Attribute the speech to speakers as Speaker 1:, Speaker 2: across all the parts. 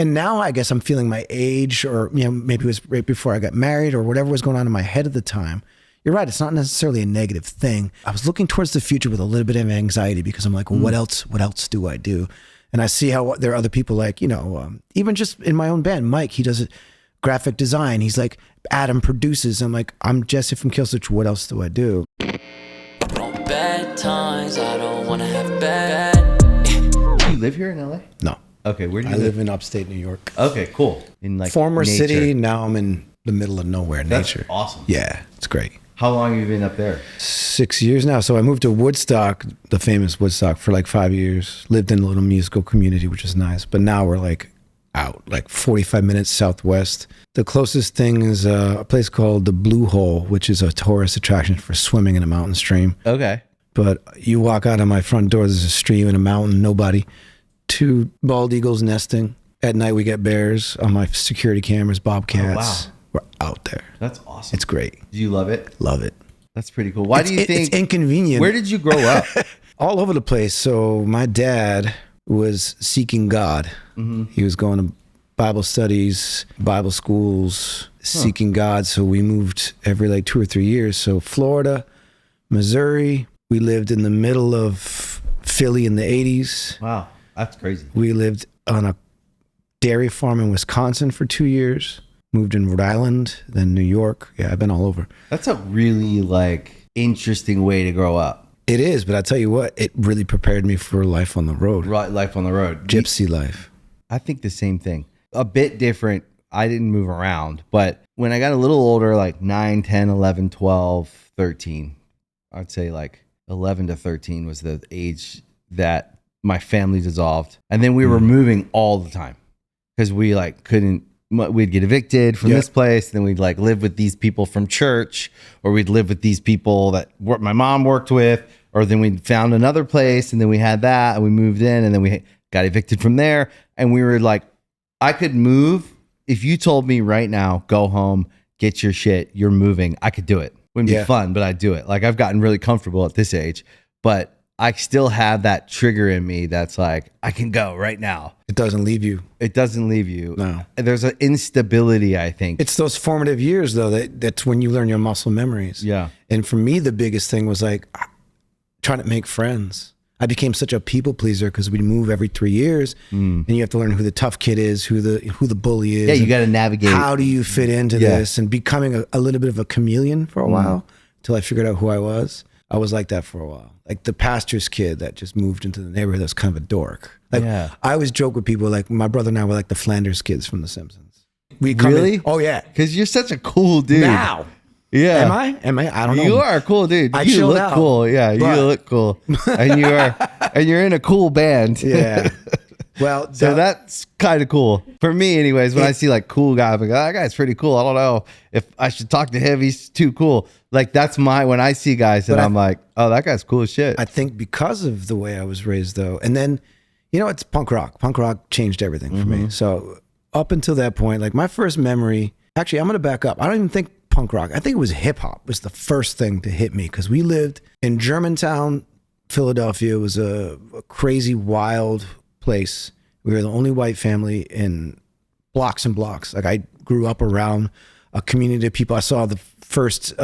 Speaker 1: And now I guess I'm feeling my age, or maybe it was right before I got married or whatever was going on in my head at the time. You're right. It's not necessarily a negative thing. I was looking towards the future with a little bit of anxiety because I'm like, well, what else do I do? And I see how there are other people like, even just in my own band, Mike, he does graphic design. He's like, Adam produces. I'm like, I'm Jesse from Killswitch. What else do I do?
Speaker 2: Bad times, I don't want to have bad.
Speaker 3: Do you live here in LA?
Speaker 1: No.
Speaker 3: Okay, where do you
Speaker 1: I
Speaker 3: live?
Speaker 1: live in upstate New York.
Speaker 3: Okay, cool. In like
Speaker 1: former
Speaker 3: nature.
Speaker 1: city, now I'm in the middle of nowhere.
Speaker 3: That's
Speaker 1: nature.
Speaker 3: Awesome.
Speaker 1: Yeah, it's great.
Speaker 3: How long have you been up there?
Speaker 1: 6 years now. So I moved to Woodstock, the famous Woodstock, for like 5 years. Lived in a little musical community, which is nice. But now we're like out, like 45 minutes southwest. The closest thing is a place called the Blue Hole, which is a tourist attraction for swimming in a mountain stream.
Speaker 3: Okay.
Speaker 1: But you walk out of my front door, there's a stream and a mountain, nobody. 2 bald eagles nesting. At night we get bears on my security cameras, bobcats.
Speaker 3: Oh, wow.
Speaker 1: We're out there.
Speaker 3: That's awesome.
Speaker 1: It's great.
Speaker 3: Do you love it?
Speaker 1: Love it.
Speaker 3: That's pretty cool. Why do you think
Speaker 1: it's inconvenient?
Speaker 3: Where did you grow up?
Speaker 1: All over the place. So my dad was seeking God. Mm-hmm. He was going to Bible studies, Bible schools, seeking God. So we moved every like 2 or 3 years. So Florida, Missouri. We lived in the middle of Philly in the 80s.
Speaker 3: Wow, that's crazy.
Speaker 1: We lived on a dairy farm in Wisconsin for 2 years. Moved in Rhode Island, then New York. Yeah, I've been all over.
Speaker 3: That's a really like interesting way to grow up.
Speaker 1: It is, but I tell you what, it really prepared me for life on the road.
Speaker 3: Right, life on the road.
Speaker 1: Gypsy life.
Speaker 3: I think the same thing. A bit different. I didn't move around, but when I got a little older, like 9, 10, 11, 12, 13, I'd say like 11 to 13 was the age that my family dissolved. And then we were moving all the time because we like we'd get evicted from this place. Then we'd like live with these people from church, or we'd live with these people that my mom worked with, or then we found another place and then we had that and we moved in and then we got evicted from there. And we were like, I could move. If you told me right now, go home, get your shit, you're moving, I could do it. Wouldn't be fun, but I'd do it. Like I've gotten really comfortable at this age, but I still have that trigger in me that's like, I can go right now.
Speaker 1: It doesn't leave you.
Speaker 3: It doesn't leave you.
Speaker 1: No.
Speaker 3: There's an instability, I think.
Speaker 1: It's those formative years, though, that's when you learn your muscle memories.
Speaker 3: Yeah.
Speaker 1: And for me, the biggest thing was like trying to make friends. I became such a people pleaser because we'd move every 3 years, and you have to learn who the tough kid is, who the bully is.
Speaker 3: Yeah, you got to navigate.
Speaker 1: How do you fit into this? And becoming a little bit of a chameleon for a while till I figured out who I was. I was like that for a while. Like the pastor's kid that just moved into the neighborhood that's kind of a dork. Like I always joke with people, like my brother and I were like the Flanders kids from The Simpsons. We come in, oh yeah.
Speaker 3: Because you're such a cool dude.
Speaker 1: Now.
Speaker 3: Yeah.
Speaker 1: Am I? I don't know.
Speaker 3: You are a cool dude.
Speaker 1: I
Speaker 3: you look
Speaker 1: out,
Speaker 3: cool. Yeah, you look cool. And you're in a cool band.
Speaker 1: Yeah. Well,
Speaker 3: so that's kind of cool. For me anyways, when I see like cool guy, I'm like, oh, that guy's pretty cool. I don't know if I should talk to him. He's too cool. Like that's when I see guys and I'm like, oh, that guy's cool as shit.
Speaker 1: I think because of the way I was raised though. And then, it's punk rock. Punk rock changed everything for me. So up until that point, like my first memory, actually, I'm going to back up. I don't even think punk rock. I think it was hip hop was the first thing to hit me because we lived in Germantown, Philadelphia. It was a crazy, wild place. We were the only white family in blocks and blocks. Like I grew up around a community of people. I saw the first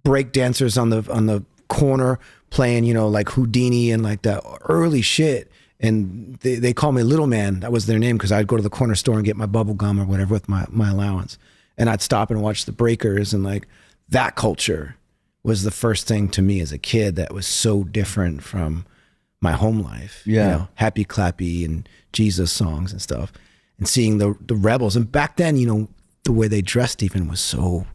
Speaker 1: break dancers on the corner playing, like Houdini and like that early shit. And they called me Little Man. That was their name because I'd go to the corner store and get my bubble gum or whatever with my allowance. And I'd stop and watch the breakers, and like that culture was the first thing to me as a kid that was so different from my home life.
Speaker 3: Yeah.
Speaker 1: Happy Clappy and Jesus songs and stuff. And seeing the rebels. And back then, the way they dressed even was so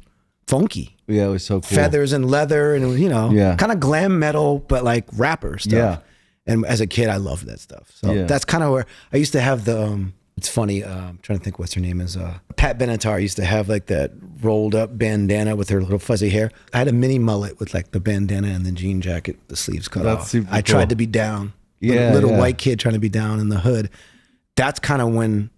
Speaker 1: funky.
Speaker 3: Yeah, it was so cool.
Speaker 1: Feathers and leather and, kind of glam metal, but like rapper stuff.
Speaker 3: Yeah.
Speaker 1: And as a kid, I loved that stuff. So that's kind of where I used to have the, it's funny, I'm trying to think what's her name is. Pat Benatar used to have like that rolled up bandana with her little fuzzy hair. I had a mini mullet with like the bandana and the jean jacket, the sleeves cut off.
Speaker 3: Super
Speaker 1: I tried to be down. Little white kid trying to be down in the hood. That's kind of when,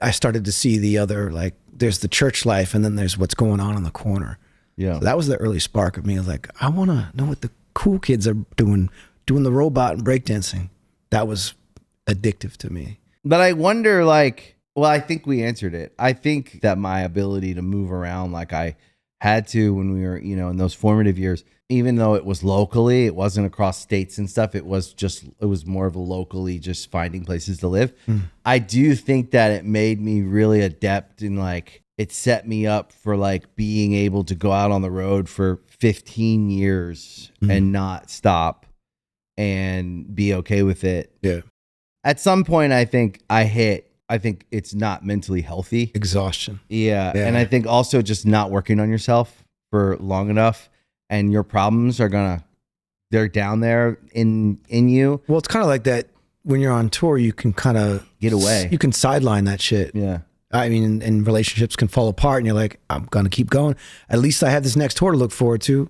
Speaker 1: I started to see the other, like there's the church life and then there's what's going on in the corner.
Speaker 3: Yeah.
Speaker 1: So that was the early spark of me. I was like, I want to know what the cool kids are doing the robot and breakdancing. That was addictive to me.
Speaker 3: But I wonder, like, well, I think we answered it. I think that my ability to move around like I had to when we were, in those formative years, even though it was locally, it wasn't across states and stuff. It was more of a locally just finding places to live. I do think that it made me really adept in, like, it set me up for, like, being able to go out on the road for 15 years and not stop and be okay with it.
Speaker 1: Yeah.
Speaker 3: At some point, I think it's not mentally healthy.
Speaker 1: Exhaustion.
Speaker 3: Yeah. And I think also just not working on yourself for long enough, and your problems they're down there in you.
Speaker 1: Well, it's kind of like that when you're on tour, you can kind of
Speaker 3: get away.
Speaker 1: You can sideline that shit.
Speaker 3: Yeah.
Speaker 1: I mean, and relationships can fall apart and you're like, I'm going to keep going. At least I have this next tour to look forward to.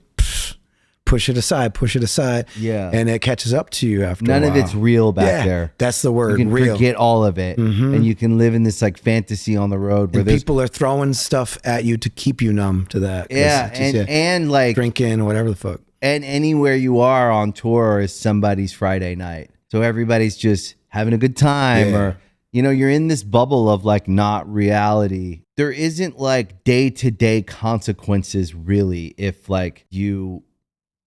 Speaker 1: Push it aside.
Speaker 3: Yeah.
Speaker 1: And it catches up to you after
Speaker 3: None
Speaker 1: a while.
Speaker 3: of it's real back there.
Speaker 1: That's the word,
Speaker 3: you can
Speaker 1: real.
Speaker 3: forget all of it. And you can live in this, like, fantasy on the road where
Speaker 1: and people are throwing stuff at you to keep you numb to that.
Speaker 3: Yeah. And like
Speaker 1: drinking, whatever the fuck.
Speaker 3: And anywhere you are on tour is somebody's Friday night. So everybody's just having a good time or, you're in this bubble of, like, not reality. There isn't, like, day-to-day consequences really if, like, you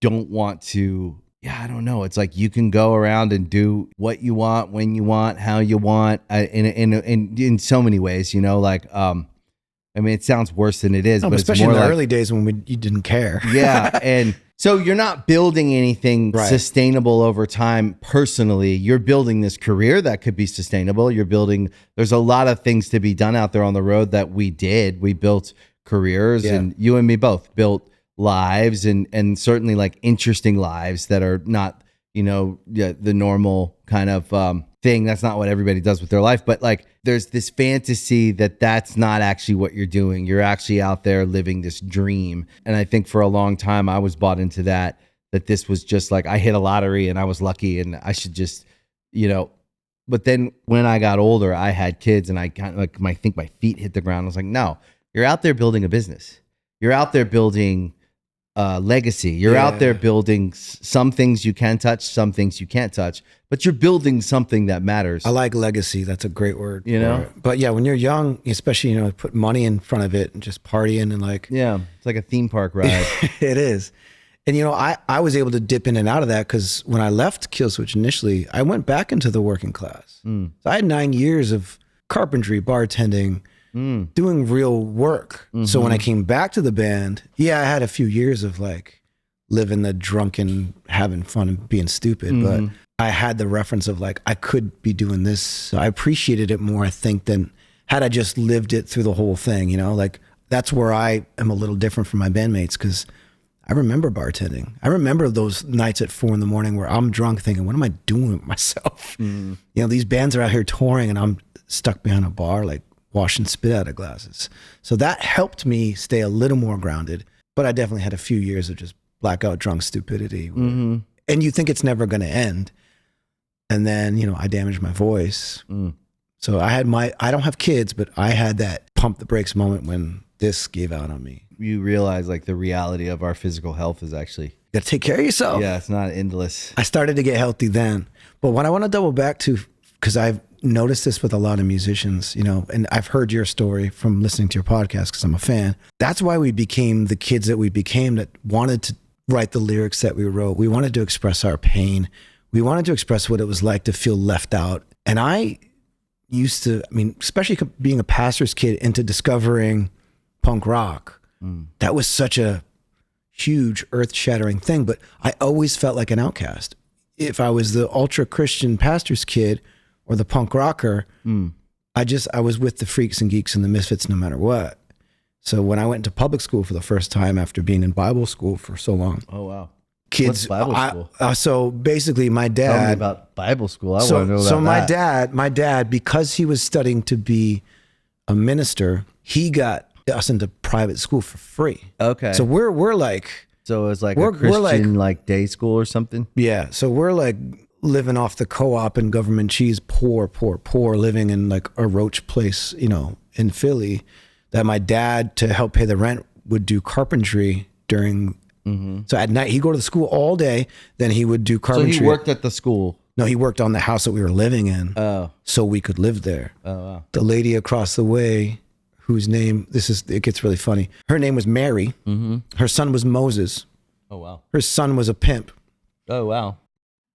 Speaker 3: don't want to. I don't know. It's like you can go around and do what you want, when you want, how you want, in so many ways, like, I mean, it sounds worse than it is, but
Speaker 1: especially
Speaker 3: it's more
Speaker 1: in the
Speaker 3: like,
Speaker 1: early days when you didn't care.
Speaker 3: Yeah. And so you're not building anything sustainable over time. Personally, you're building this career that could be sustainable. There's a lot of things to be done out there on the road that we did. We built careers and you and me both built lives and certainly, like, interesting lives that are not, the normal kind of thing. That's not what everybody does with their life. But, like, there's this fantasy that's not actually what you're doing. You're actually out there living this dream. And I think for a long time I was bought into that this was just like I hit a lottery and I was lucky and I should just, But then when I got older, I had kids and I kind of, like, I think my feet hit the ground. I was like, no, you're out there building a business. You're out there building legacy. You're out there building some things you can touch, some things you can't touch, but you're building something that matters.
Speaker 1: I like legacy. That's a great word.
Speaker 3: know?
Speaker 1: But yeah, when you're young, especially, put money in front of it and just partying and, like,
Speaker 3: it's like a theme park ride.
Speaker 1: It is. And, I was able to dip in and out of that because when I left Killswitch initially, I went back into the working class. So I had 9 years of carpentry, bartending, doing real work. So when I came back to the band, I had a few years of, like, living the drunken, having fun and being stupid. But I had the reference of, like, I could be doing this. So I appreciated it more, I think, than had I just lived it through the whole thing, Like, that's where I am a little different from my bandmates because I remember bartending. I remember those nights at 4 a.m. where I'm drunk thinking, what am I doing with myself? These bands are out here touring and I'm stuck behind a bar, like, washing spit out of glasses. So that helped me stay a little more grounded. But I definitely had a few years of just blackout drunk stupidity. And you think it's never going to end. And then, I damaged my voice. So I don't have kids, but I had that pump the brakes moment when this gave out on me.
Speaker 3: You realize, like, the reality of our physical health is actually,
Speaker 1: You got to take care of yourself.
Speaker 3: Yeah, it's not endless.
Speaker 1: I started to get healthy then. But what I want to double back to, because I've noticed this with a lot of musicians, and I've heard your story from listening to your podcast because I'm a fan. That's why we became the kids that we became, that wanted to write the lyrics that we wrote. We wanted to express our pain. We wanted to express what it was like to feel left out. And I used to, especially being a pastor's kid into discovering punk rock, that was such a huge earth-shattering thing. But I always felt like an outcast. If I was the ultra-Christian pastor's kid or the punk rocker, I was with the freaks and geeks and the misfits no matter what. So when I went into public school for the first time after being in Bible school for so long.
Speaker 3: Oh, wow.
Speaker 1: Kids,
Speaker 3: What's Bible school?
Speaker 1: So basically my dad.
Speaker 3: Tell me about Bible school. I want to know about
Speaker 1: that. So my dad, because he was studying to be a minister, he got us into private school for free.
Speaker 3: Okay.
Speaker 1: So we're like.
Speaker 3: So it was like a Christian like day school or something?
Speaker 1: Yeah. So we're like living off the co-op and government cheese, poor, living in like a roach place, in Philly, that my dad, to help pay the rent, would do carpentry during. So at night, he'd go to the school all day, then he would do carpentry.
Speaker 3: So he worked at the school?
Speaker 1: No, he worked on the house that we were living in, so we could live there.
Speaker 3: Oh, wow.
Speaker 1: The lady across the way, whose name, it gets really funny. Her name was Mary.
Speaker 3: Mm-hmm.
Speaker 1: Her son was Moses.
Speaker 3: Oh, wow.
Speaker 1: Her son was a pimp.
Speaker 3: Oh, wow.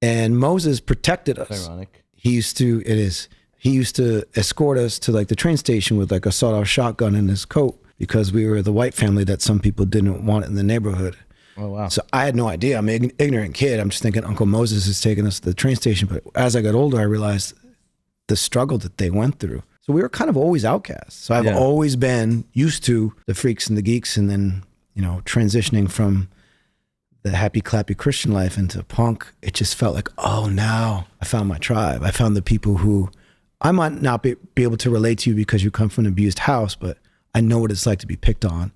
Speaker 1: And Moses protected us.
Speaker 3: That's ironic.
Speaker 1: He used to escort us to like the train station with like a sawed-off shotgun in his coat because we were the white family that some people didn't want in the neighborhood.
Speaker 3: Oh, wow.
Speaker 1: So I had no idea. I'm an ignorant kid. I'm just thinking Uncle Moses is taking us to the train station. But as I got older, I realized the struggle that they went through. So we were kind of always outcasts. So I've always been used to the freaks and the geeks, and then, transitioning from the happy clappy Christian life into punk, it just felt like, oh, now I found my tribe. I found the people who I might not be able to relate to you because you come from an abused house, but I know what it's like to be picked on.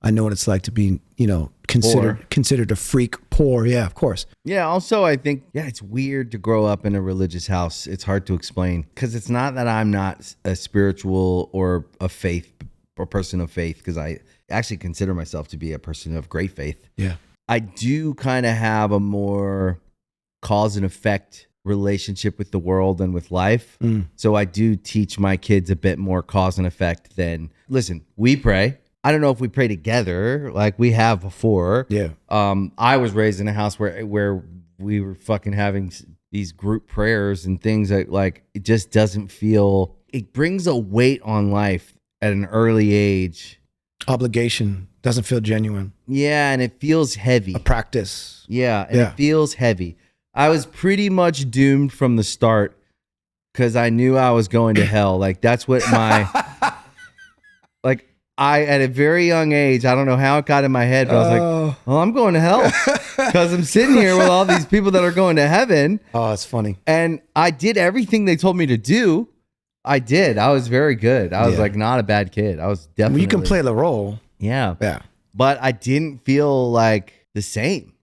Speaker 1: I know what it's like to be, considered a freak, poor. Yeah, of course.
Speaker 3: Yeah. Also, I think, it's weird to grow up in a religious house. It's hard to explain because it's not that I'm not a spiritual or a faith or person of faith, because I actually consider myself to be a person of great faith.
Speaker 1: Yeah.
Speaker 3: I do kind of have a more cause and effect relationship with the world and with life. So I do teach my kids a bit more cause and effect than, listen, we pray. I don't know if we pray together like we have before.
Speaker 1: Yeah.
Speaker 3: I was raised in a house where we were fucking having these group prayers and things that like, it just doesn't feel, it brings a weight on life at an early age.
Speaker 1: Obligation doesn't feel genuine.
Speaker 3: Yeah. And it feels heavy.
Speaker 1: A practice.
Speaker 3: Yeah. And it feels heavy. I was pretty much doomed from the start because I knew I was going to hell. Like that's what at a very young age, I don't know how it got in my head, but I was like, well, I'm going to hell because I'm sitting here with all these people that are going to heaven.
Speaker 1: Oh, it's funny.
Speaker 3: And I did everything they told me to do. I did. I was very good. I was like not a bad kid. I was definitely.
Speaker 1: You can play the role.
Speaker 3: Yeah.
Speaker 1: Yeah.
Speaker 3: But I didn't feel like the same.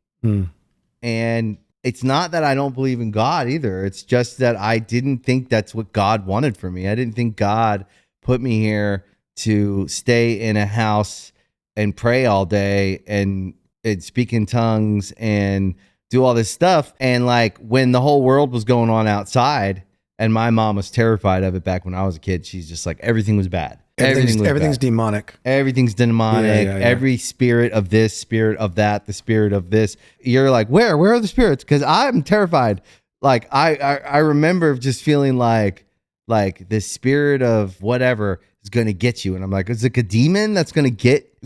Speaker 3: And it's not that I don't believe in God either. It's just that I didn't think that's what God wanted for me. I didn't think God put me here to stay in a house and pray all day and speak in tongues and do all this stuff. And like when the whole world was going on outside and my mom was terrified of it back when I was a kid, she's just like, everything was bad.
Speaker 1: Everything's demonic.
Speaker 3: Everything's demonic.
Speaker 1: Yeah.
Speaker 3: Every spirit of this, spirit of that, the spirit of this. You're like, where are the spirits? Because I'm terrified. Like I remember just feeling like the spirit of whatever is going to get you. And I'm like, is it a demon that's going to get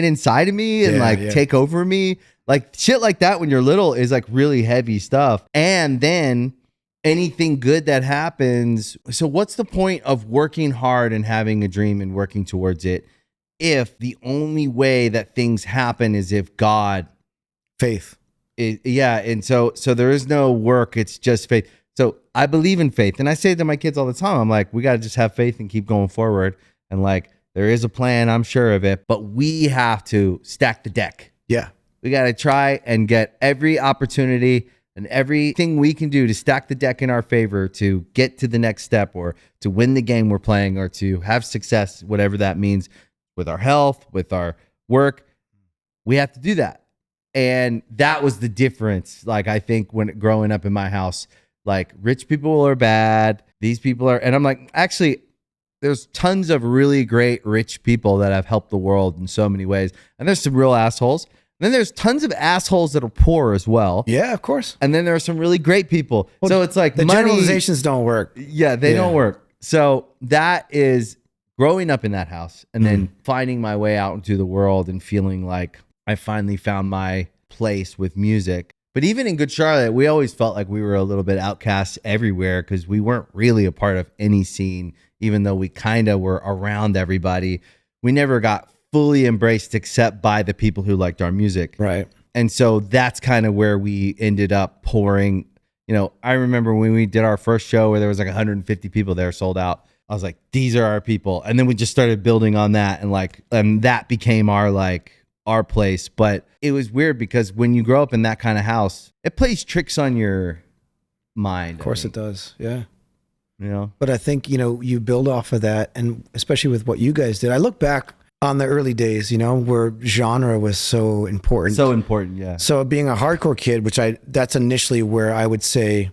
Speaker 3: inside of me and take over me? Like shit like that when you're little is like really heavy stuff. And then anything good that happens. So what's the point of working hard and having a dream and working towards it if the only way that things happen is if God
Speaker 1: faith.
Speaker 3: And so there is no work. It's just faith. So I believe in faith. And I say to my kids all the time, I'm like, we got to just have faith and keep going forward. And like, there is a plan, I'm sure of it, but we have to stack the deck.
Speaker 1: Yeah.
Speaker 3: We got to try and get every opportunity and everything we can do to stack the deck in our favor to get to the next step or to win the game we're playing or to have success, whatever that means with our health, with our work. We have to do that. And that was the difference. Like, I think when growing up in my house, like rich people are bad. These people are, and I'm like, actually, there's tons of really great rich people that have helped the world in so many ways. And there's some real assholes. And then there's tons of assholes that are poor as well.
Speaker 1: Yeah, of course.
Speaker 3: And then there are some really great people. Well, so it's like
Speaker 1: the generalizations don't work.
Speaker 3: Yeah, they don't work. So that is growing up in that house and then finding my way out into the world and feeling like I finally found my place with music. But even in Good Charlotte, we always felt like we were a little bit outcast everywhere because we weren't really a part of any scene, even though we kind of were around everybody. We never got fully embraced except by the people who liked our music.
Speaker 1: Right.
Speaker 3: And so that's kind of where we ended up pouring. You know, I remember when we did our first show where there was like 150 people there sold out. I was like, these are our people. And then we just started building on that and that became our place. But it was weird because when you grow up in that kind of house, it plays tricks on your mind.
Speaker 1: Of course it does. Yeah.
Speaker 3: You know,
Speaker 1: but I think, you build off of that. And especially with what you guys did, I look back on the early days, where genre was so important.
Speaker 3: So important. Yeah.
Speaker 1: So being a hardcore kid, that's initially where I would say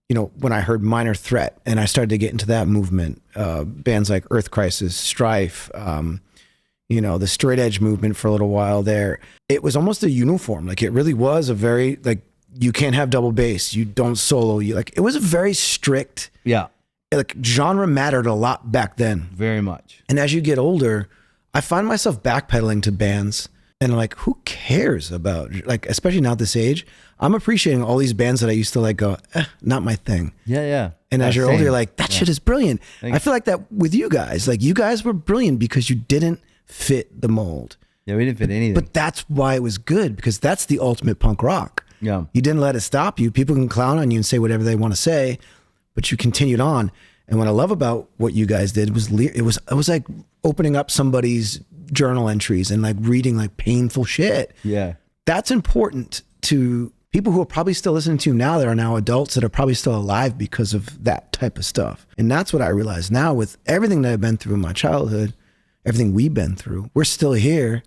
Speaker 1: when I heard Minor Threat and I started to get into that movement, bands like Earth Crisis, Strife, the straight edge movement for a little while there, it was almost a uniform. Like it really was a very, like, you can't have double bass, you don't solo, it was a very strict, like genre mattered a lot back then.
Speaker 3: Very much.
Speaker 1: And as you get older, I find myself backpedaling to bands and like, who cares about, like, especially now at this age, I'm appreciating all these bands that I used to like go, not my thing.
Speaker 3: Yeah.
Speaker 1: And as you're older, you're like, that shit is brilliant. I feel like that with you guys. Like, you guys were brilliant because you didn't fit the mold.
Speaker 3: Yeah, we didn't fit anything.
Speaker 1: But that's why it was good, because that's the ultimate punk rock.
Speaker 3: Yeah.
Speaker 1: You didn't let it stop you. People can clown on you and say whatever they want to say, but you continued on. And what I love about what you guys did was it was like opening up somebody's journal entries and like reading like painful shit.
Speaker 3: Yeah.
Speaker 1: That's important to people who are probably still listening to you now, that are now adults, that are probably still alive because of that type of stuff. And that's what I realize now with everything that I've been through in my childhood, everything we've been through, we're still here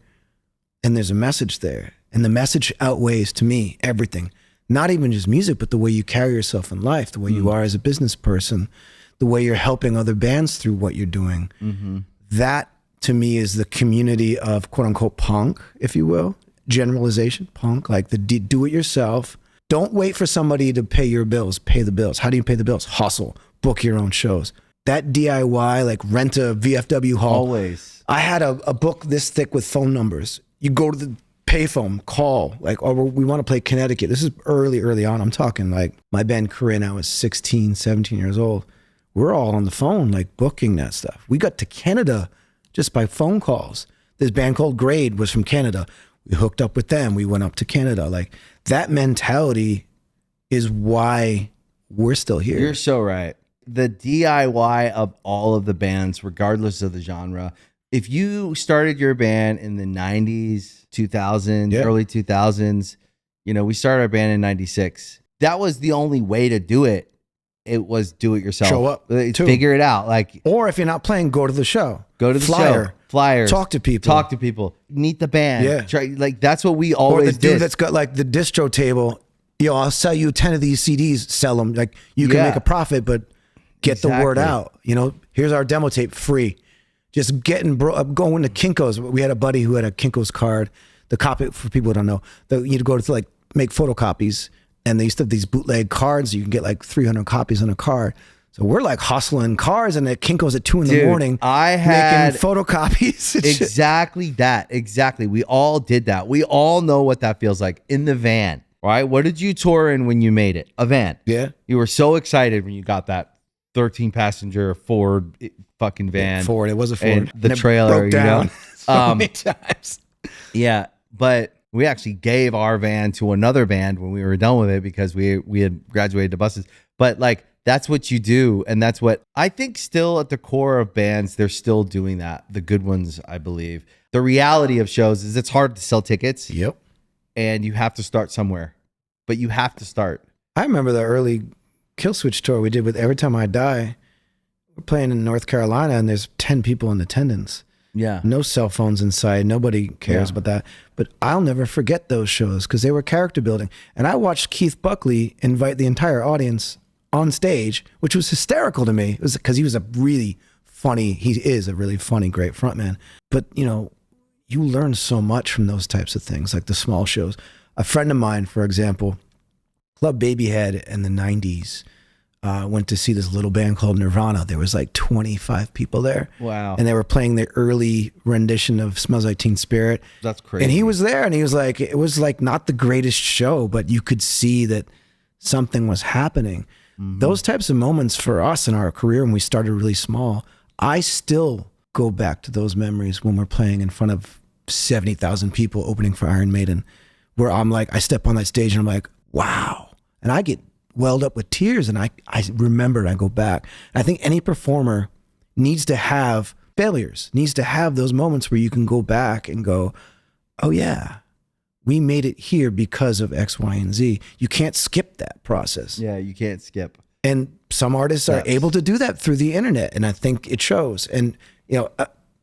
Speaker 1: and there's a message there. And the message outweighs, to me, everything. Not even just music, but the way you carry yourself in life, the way you are as a business person, the way you're helping other bands through what you're doing. That, to me, is the community of quote unquote punk, if you will. Generalization, punk, like the do-it-yourself. Don't wait for somebody to pay your bills. Pay the bills. How do you pay the bills? Hustle. Book your own shows. That DIY, like rent a VFW hall.
Speaker 3: Always.
Speaker 1: I had a book this thick with phone numbers. You go to the payphone, call, like, oh, we want to play Connecticut. This is early on. I'm talking like my band Corinne, I was 16, 17 years old. We're all on the phone, like booking that stuff. We got to Canada just by phone calls. This band called Grade was from Canada. We hooked up with them. We went up to Canada. Like, that mentality is why we're still here.
Speaker 3: You're so right. The DIY of all of the bands, regardless of the genre. If you started your band in the 90s, 2000s, early 2000s, we started our band in 96. That was the only way to do it. It was do it yourself.
Speaker 1: Show up.
Speaker 3: Figure it out. Like,
Speaker 1: or if you're not playing, go to the show.
Speaker 3: Go to the
Speaker 1: show.
Speaker 3: Flyers.
Speaker 1: Talk to people.
Speaker 3: Meet the band.
Speaker 1: Yeah.
Speaker 3: Try, like, that's what we always did.
Speaker 1: Or the dude that's got like the distro table. I'll sell you 10 of these CDs. Sell them. Like, you can make a profit, but get the word out. Here's our demo tape, free. Just going to Kinko's. We had a buddy who had a Kinko's card. The copy, for people who don't know, you'd go to like make photocopies, and they used to have these bootleg cards. You can get like 300 copies on a card. So we're like hustling cars, and at Kinko's at 2 a.m.
Speaker 3: I had
Speaker 1: making photocopies.
Speaker 3: Exactly that. Exactly. We all did that. We all know what that feels like in the van, right? What did you tour in when you made it? A van.
Speaker 1: Yeah.
Speaker 3: You were so excited when you got that 13-passenger Ford fucking van.
Speaker 1: Ford. It was a Ford.
Speaker 3: And the trailer,
Speaker 1: broke down so many times.
Speaker 3: Yeah, but we actually gave our van to another band when we were done with it because we had graduated to buses. But like, that's what you do, and that's what I think still at the core of bands, they're still doing that. The good ones, I believe. The reality of shows is it's hard to sell tickets.
Speaker 1: Yep.
Speaker 3: And you have to start somewhere. But you have to start.
Speaker 1: I remember the early Killswitch tour we did with Every Time I Die. We're playing in North Carolina, and there's 10 people in attendance.
Speaker 3: Yeah.
Speaker 1: No cell phones inside. Nobody cares about that. But I'll never forget those shows because they were character building. And I watched Keith Buckley invite the entire audience on stage, which was hysterical to me. It was because he is a really funny, great frontman. But, you learn so much from those types of things, like the small shows. A friend of mine, for example, Club Babyhead in the 90s, went to see this little band called Nirvana. There was like 25 people there.
Speaker 3: Wow.
Speaker 1: And they were playing the early rendition of Smells Like Teen Spirit.
Speaker 3: That's crazy.
Speaker 1: And he was there, and he was like, it was like not the greatest show, but you could see that something was happening. Mm-hmm. Those types of moments for us in our career when we started really small, I still go back to those memories when we're playing in front of 70,000 people opening for Iron Maiden, where I'm like, I step on that stage and I'm like, wow. And I get welled up with tears, and I remember, and I go back. I think any performer needs to have failures, needs to have those moments where you can go back and go, oh yeah, we made it here because of X, Y, and Z. You can't skip that process.
Speaker 3: Yeah, you can't skip.
Speaker 1: And some artists are able to do that through the internet, and I think it shows. And,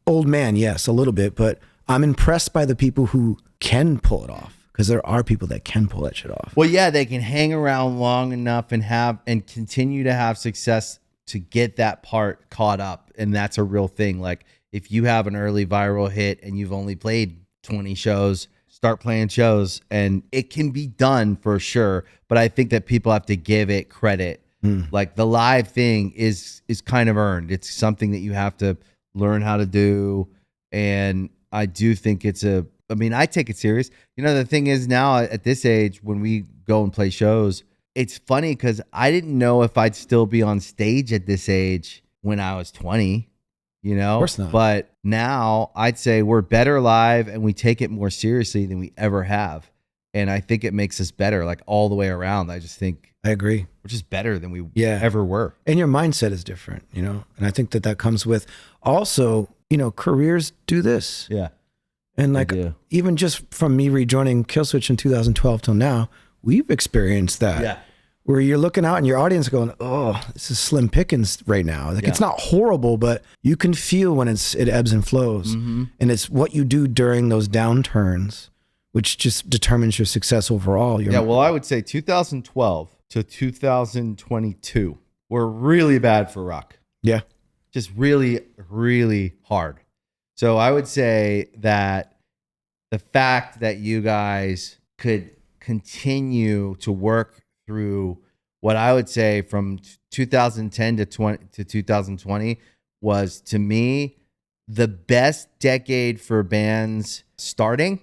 Speaker 1: old man, yes, a little bit, but I'm impressed by the people who can pull it off. because there are people that can pull that shit off.
Speaker 3: Well, yeah, they can hang around long enough and continue to have success to get that part caught up. And that's a real thing. Like if you have an early viral hit and you've only played 20 shows, start playing shows, and it can be done for sure. But I think that people have to give it credit. Like the live thing is kind of earned. It's something that you have to learn how to do. And I do think I take it serious. You know, the thing is now at this age, when we go and play shows, it's funny because I didn't know if I'd still be on stage at this age when I was 20, you know?
Speaker 1: Of course not.
Speaker 3: But now I'd say we're better live and we take it more seriously than we ever have. And I think it makes us better, like all the way around. I just think
Speaker 1: I agree.
Speaker 3: we're just better than we
Speaker 1: Yeah.
Speaker 3: ever were.
Speaker 1: And your mindset is different, you know? And I think that comes with also, you know, careers do this.
Speaker 3: Yeah.
Speaker 1: And like,
Speaker 3: do.
Speaker 1: even just from me rejoining Killswitch in 2012 till now, we've experienced that.
Speaker 3: Yeah.
Speaker 1: Where you're looking out and your audience going, oh, this is slim pickings right now. Like it's not horrible, but you can feel when it ebbs and flows. And it's what you do during those downturns, which just determines your success overall.
Speaker 3: Well, I would say 2012 to 2022 were really bad for rock.
Speaker 1: Yeah.
Speaker 3: Just really, really hard. So I would say that the fact that you guys could continue to work through what I would say from 2010 to 2020 was, to me, the best decade for bands starting.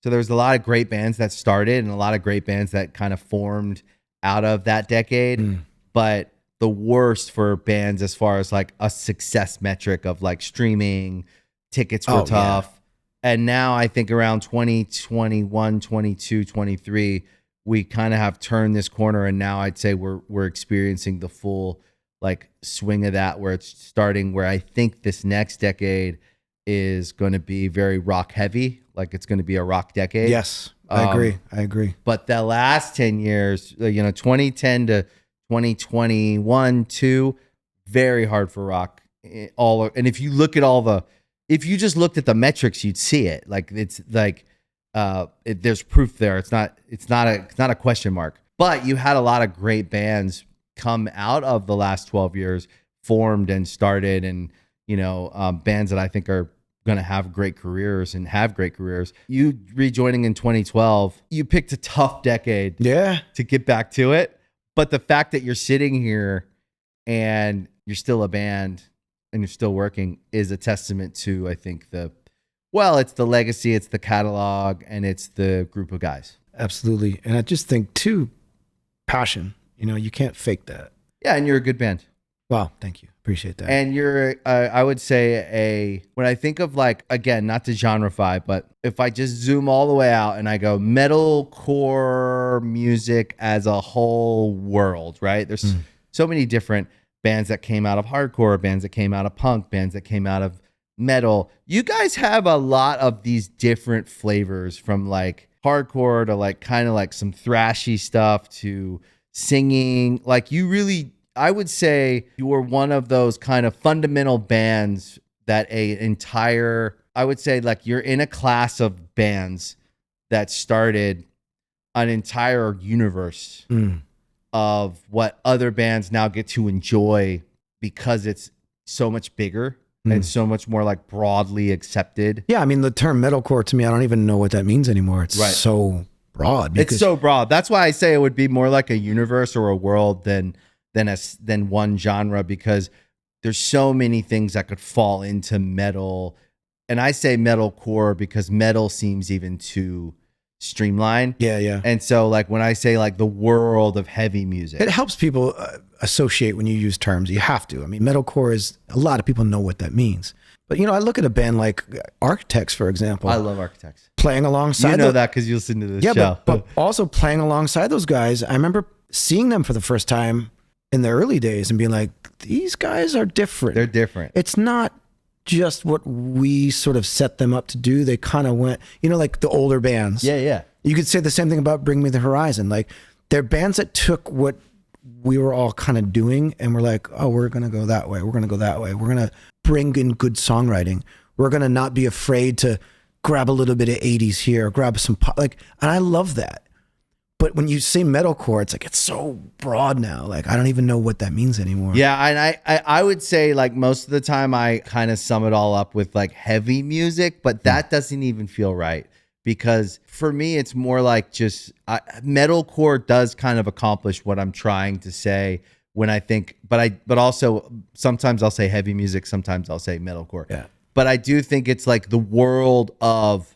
Speaker 3: So there's a lot of great bands that started and a lot of great bands that kind of formed out of that decade. But the worst for bands as far as like a success metric of like streaming, tickets were tough. And now I think around 2021, 22, 23, we kind of have turned this corner. And now I'd say we're experiencing the full like swing of that, where it's starting, where I think this next decade is going to be very rock heavy. Like it's going to be a rock decade.
Speaker 1: Yes, I agree.
Speaker 3: But the last 10 years, 2010 to 2021, 2, very hard for rock. And if you look at if you just looked at the metrics, you'd see it. Like it's like there's proof there. It's not a question mark. But you had a lot of great bands come out of the last 12 years, formed and started, and bands that I think are going to have great careers and have great careers. You rejoining in 2012, you picked a tough decade to get back to it. But the fact that you're sitting here and you're still a band and you're still working is a testament to, I think, it's the legacy, it's the catalog, and it's the group of guys.
Speaker 1: Absolutely. And I just think too, passion, you can't fake that.
Speaker 3: Yeah. And you're a good band.
Speaker 1: Wow. Thank you. Appreciate that.
Speaker 3: And you're, I would say when I think of like, again, not to genreify, but if I just zoom all the way out and I go metalcore music as a whole world, right? There's so many different bands that came out of hardcore, bands that came out of punk, bands that came out of metal. You guys have a lot of these different flavors, from like hardcore to like kind of like some thrashy stuff to singing. Like I would say you were one of those kind of fundamental bands that I would say like you're in a class of bands that started an entire universe of what other bands now get to enjoy, because it's so much bigger and so much more like broadly accepted. Yeah.
Speaker 1: I mean, the term metalcore to me, I don't even know what that means anymore. It's so broad.
Speaker 3: It's so broad. That's why I say it would be more like a universe or a world than one genre, because there's so many things that could fall into metal. And I say metalcore because metal seems even too streamlined.
Speaker 1: Yeah.
Speaker 3: And so like when I say like the world of heavy music,
Speaker 1: it helps people associate when you use terms. You have to. I mean, metalcore is, a lot of people know what that means. But I look at a band like Architects, for example.
Speaker 3: I love Architects.
Speaker 1: Playing alongside.
Speaker 3: That because you listen to this show.
Speaker 1: But also playing alongside those guys. I remember seeing them for the first time in the early days and being like, these guys are different.
Speaker 3: They're different.
Speaker 1: It's not just what we sort of set them up to do. They kind of went, like the older bands.
Speaker 3: Yeah.
Speaker 1: You could say the same thing about Bring Me the Horizon. Like, they're bands that took what we were all kind of doing and we're like, oh, we're going to go that way. We're going to go that way. We're going to bring in good songwriting. We're going to not be afraid to grab a little bit of 80s here, grab some pop, like, and I love that. But when you say metalcore, it's like, it's so broad now. Like, I don't even know what that means anymore.
Speaker 3: Yeah, and I would say like most of the time I kind of sum it all up with like heavy music, but that doesn't even feel right, because for me it's more like just metalcore does kind of accomplish what I'm trying to say when I think, but also sometimes I'll say heavy music, sometimes I'll say metalcore.
Speaker 1: Yeah.
Speaker 3: But I do think it's like the world of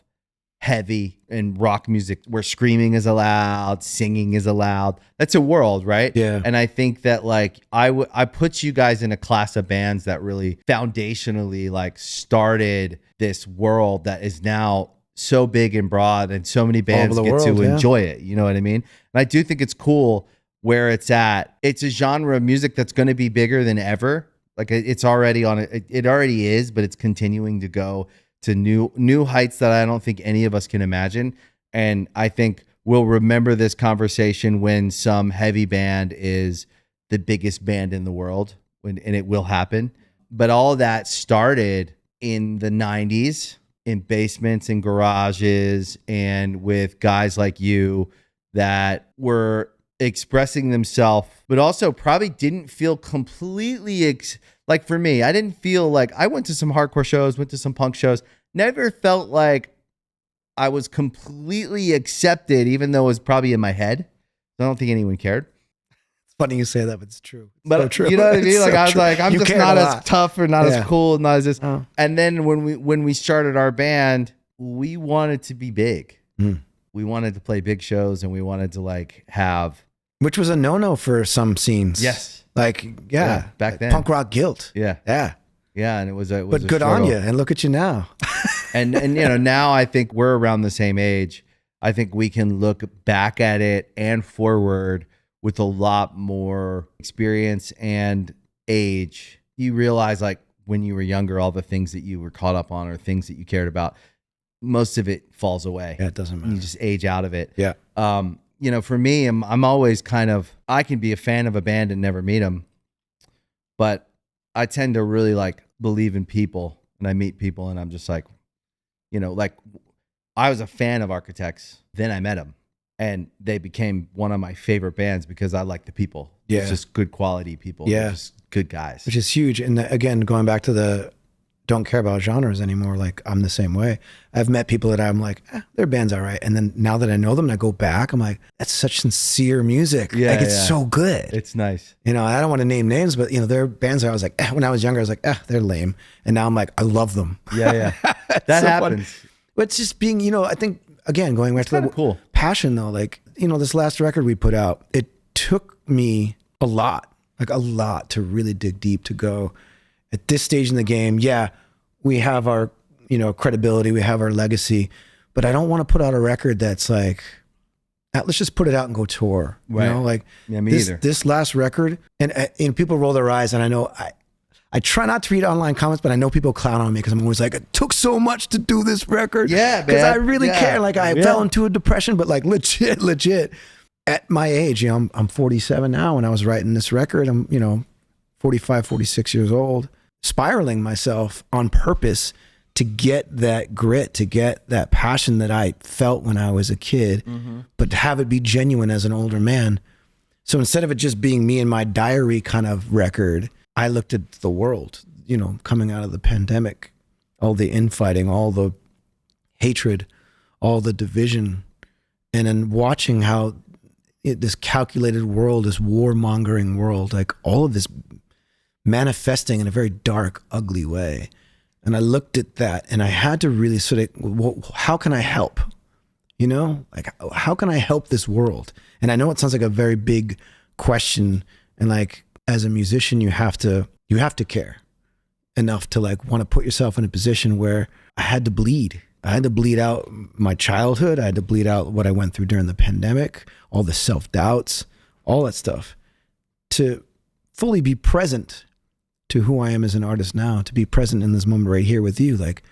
Speaker 3: heavy and rock music where screaming is allowed, singing is allowed. That's a world, right?
Speaker 1: Yeah.
Speaker 3: And I think that like I put you guys in a class of bands that really foundationally like started this world that is now so big and broad, and so many bands get to enjoy it. You know what I mean? And I do think it's cool where it's at. It's a genre of music that's going to be bigger than ever. Like it's already on it. It already is, but it's continuing to go to new heights that I don't think any of us can imagine. And I think we'll remember this conversation when some heavy band is the biggest band in the world, and it will happen. But all that started in the 90s in basements and garages, and with guys like you that were expressing themselves, but also probably didn't feel completely like for me, I didn't feel like I went to some hardcore shows, went to some punk shows, never felt like I was completely accepted, even though it was probably in my head. I don't think anyone cared.
Speaker 1: It's funny you say that, but it's true. It's
Speaker 3: But
Speaker 1: so true.
Speaker 3: you know what I mean?
Speaker 1: It's
Speaker 3: Like
Speaker 1: so
Speaker 3: I was
Speaker 1: true.
Speaker 3: like, I'm
Speaker 1: You
Speaker 3: just
Speaker 1: cared
Speaker 3: not
Speaker 1: a
Speaker 3: as
Speaker 1: lot.
Speaker 3: tough or not as cool, not as this.
Speaker 1: Oh.
Speaker 3: And then when we started our band, we wanted to be big. We wanted to play big shows, and we wanted to like have,
Speaker 1: Which was a no-no for some scenes.
Speaker 3: yes.
Speaker 1: Like, yeah.
Speaker 3: Back then.
Speaker 1: Punk rock guilt.
Speaker 3: Yeah.
Speaker 1: Yeah.
Speaker 3: Yeah. And it was a
Speaker 1: But good
Speaker 3: struggle.
Speaker 1: on you. And look at you now.
Speaker 3: And you know, now I think we're around the same age. I think we can look back at it and forward with a lot more experience and age. You realize like when you were younger, all the things that you were caught up on or things that you cared about, most of it falls away.
Speaker 1: Yeah, it doesn't matter.
Speaker 3: You just age out of it.
Speaker 1: Yeah.
Speaker 3: You know, for me, I'm always kind of, I can be a fan of a band and never meet them, but I tend to really like believe in people, and I meet people and I'm just like, you know, like I was a fan of Architects, then I met them, and they became one of my favorite bands because I like the people.
Speaker 1: Yeah.
Speaker 3: It's just good quality people.
Speaker 1: Yeah.
Speaker 3: They're just good guys.
Speaker 1: Which is huge. And again, going back to the don't care about genres anymore, like I'm the same way. I've met people that I'm like, their band's all right. And then now that I know them and I go back, I'm like, that's such sincere music.
Speaker 3: Yeah,
Speaker 1: like it's
Speaker 3: yeah.
Speaker 1: so good.
Speaker 3: It's nice.
Speaker 1: You know, I don't want to name names, but you know, there are bands that I was like, when I was younger, I was like, they're lame. And now I'm like, I love them.
Speaker 3: Yeah, yeah. That
Speaker 1: so
Speaker 3: happens.
Speaker 1: Fun. But it's just being, you know, I think, again, going back to the
Speaker 3: Cool.
Speaker 1: passion though, like, you know, this last record we put out, it took me a lot to really dig deep, to go at this stage in the game. Yeah, we have our, you know, credibility, we have our legacy, but I don't want to put out a record that's like, let's just put it out and go tour.
Speaker 3: Right.
Speaker 1: You know, like
Speaker 3: Yeah, me
Speaker 1: this,
Speaker 3: either.
Speaker 1: this last record, and people roll their eyes, and I know I try not to read online comments, but I know people clown on me because I'm always like, it took so much to do this record.
Speaker 3: Yeah,
Speaker 1: because I
Speaker 3: man.
Speaker 1: really
Speaker 3: Yeah.
Speaker 1: care. Like I
Speaker 3: Yeah.
Speaker 1: fell into a depression, but like legit. At my age, you know, I'm 47 now. When I was writing this record, I'm, you know, 45, 46 years old, spiraling myself on purpose to get that grit, to get that passion that I felt when I was a kid, but to have it be genuine as an older man. So instead of it just being me and my diary kind of record, I looked at the world, you know, coming out of the pandemic, all the infighting, all the hatred, all the division, and then watching how this calculated world, this warmongering world, like all of this manifesting in a very dark, ugly way. And I looked at that and I had to really sort of, well, how can I help? You know, like, how can I help this world? And I know it sounds like a very big question. And like, as a musician, you have to care enough to like want to put yourself in a position where I had to bleed. I had to bleed out my childhood. I had to bleed out what I went through during the pandemic, all the self-doubts, all that stuff, to fully be present to who I am as an artist now, to be present in this moment right here with you. Like,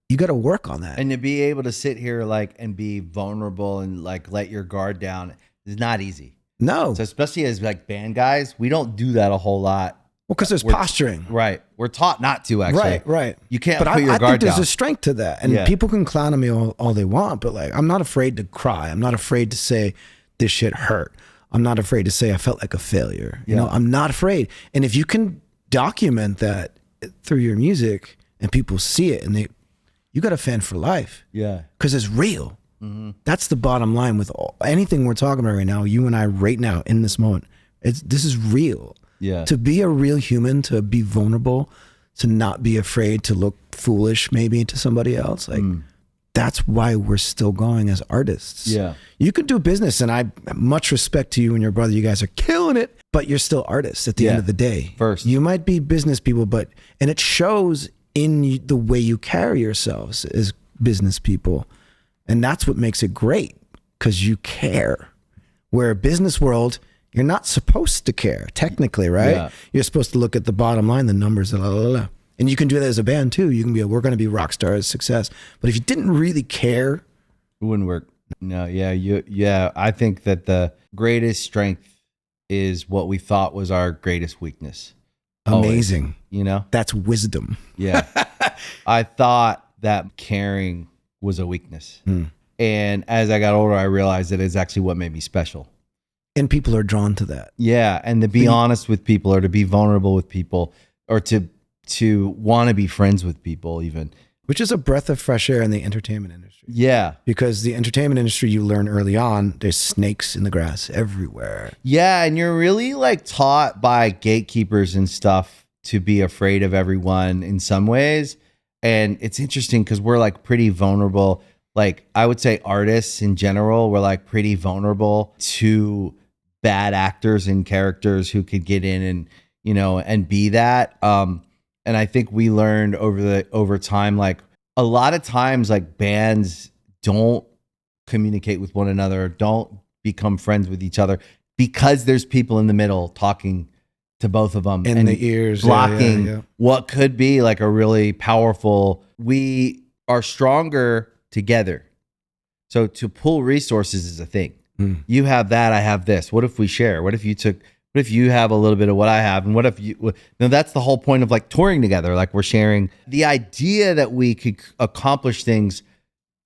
Speaker 1: you got to work on that.
Speaker 3: And to be able to sit here like and be vulnerable and like let your guard down is not easy.
Speaker 1: No.
Speaker 3: So especially as like band guys, we don't do that a whole lot
Speaker 1: Well, because there's posturing.
Speaker 3: Right. We're taught not to, actually.
Speaker 1: Right.
Speaker 3: You can't
Speaker 1: but
Speaker 3: put your
Speaker 1: I
Speaker 3: guard
Speaker 1: think there's
Speaker 3: down.
Speaker 1: a strength to that. And people can clown on me all they want, but like, I'm not afraid to cry. I'm not afraid to say this shit hurt. I'm not afraid to say I felt like a failure. You know, I'm not afraid. And if you can document that through your music and people see it and you got a fan for life.
Speaker 3: Yeah.
Speaker 1: Because it's real. That's the bottom line with anything we're talking about right now, you and I right now in this moment. This is real.
Speaker 3: Yeah.
Speaker 1: To be a real human, to be vulnerable, to not be afraid to look foolish maybe to somebody else. Like that's why we're still going as artists.
Speaker 3: Yeah.
Speaker 1: You can do business, and I much respect to you and your brother. You guys are killing it, but you're still artists at the end of the day.
Speaker 3: First.
Speaker 1: You might be business people, and it shows in the way you carry yourselves as business people. And that's what makes it great, because you care. Where business world, you're not supposed to care, technically, right?
Speaker 3: Yeah.
Speaker 1: You're supposed to look at the bottom line, the numbers, blah, blah, blah. And you can do that as a band too. You can be, we're going to be rock stars, success. But if you didn't really care,
Speaker 3: it wouldn't work. No, yeah. I think that the greatest strength is what we thought was our greatest weakness.
Speaker 1: Amazing.
Speaker 3: Always, you know?
Speaker 1: That's wisdom.
Speaker 3: Yeah. I thought that caring was a weakness. And as I got older, I realized that it's actually what made me special.
Speaker 1: And people are drawn to that.
Speaker 3: Yeah. And to be honest with people, or to be vulnerable with people, or to want to be friends with people even.
Speaker 1: Which is a breath of fresh air in the entertainment industry.
Speaker 3: Yeah.
Speaker 1: Because the entertainment industry, you learn early on, there's snakes in the grass everywhere.
Speaker 3: Yeah. And you're really like taught by gatekeepers and stuff to be afraid of everyone in some ways. And it's interesting because we're like pretty vulnerable. Like I would say artists in general, we're like pretty vulnerable to bad actors and characters who could get in and, you know, and be that. And I think we learned over time, like a lot of times, like bands don't communicate with one another, don't become friends with each other because there's people in the middle talking to both of them
Speaker 1: in the ears,
Speaker 3: blocking what could be like a really powerful. We are stronger together. So to pull resources is a thing. You have that, I have this. What if we share? What if you have a little bit of what I have? And what if you, no, that's the whole point of like touring together. Like we're sharing the idea that we could accomplish things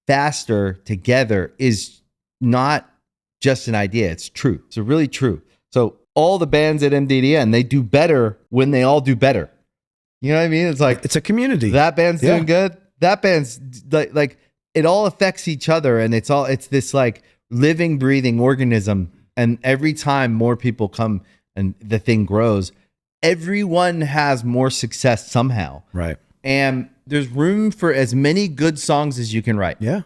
Speaker 3: faster together is not just an idea. It's true. It's really true. So all the bands at MDDN, they do better when they all do better. You know what I mean? It's like,
Speaker 1: it's a community.
Speaker 3: That band's doing good. That band's like it all affects each other. And it's this like living, breathing organism. And every time more people come and the thing grows, everyone has more success somehow.
Speaker 1: Right.
Speaker 3: And there's room for as many good songs as you can write.
Speaker 1: Yeah.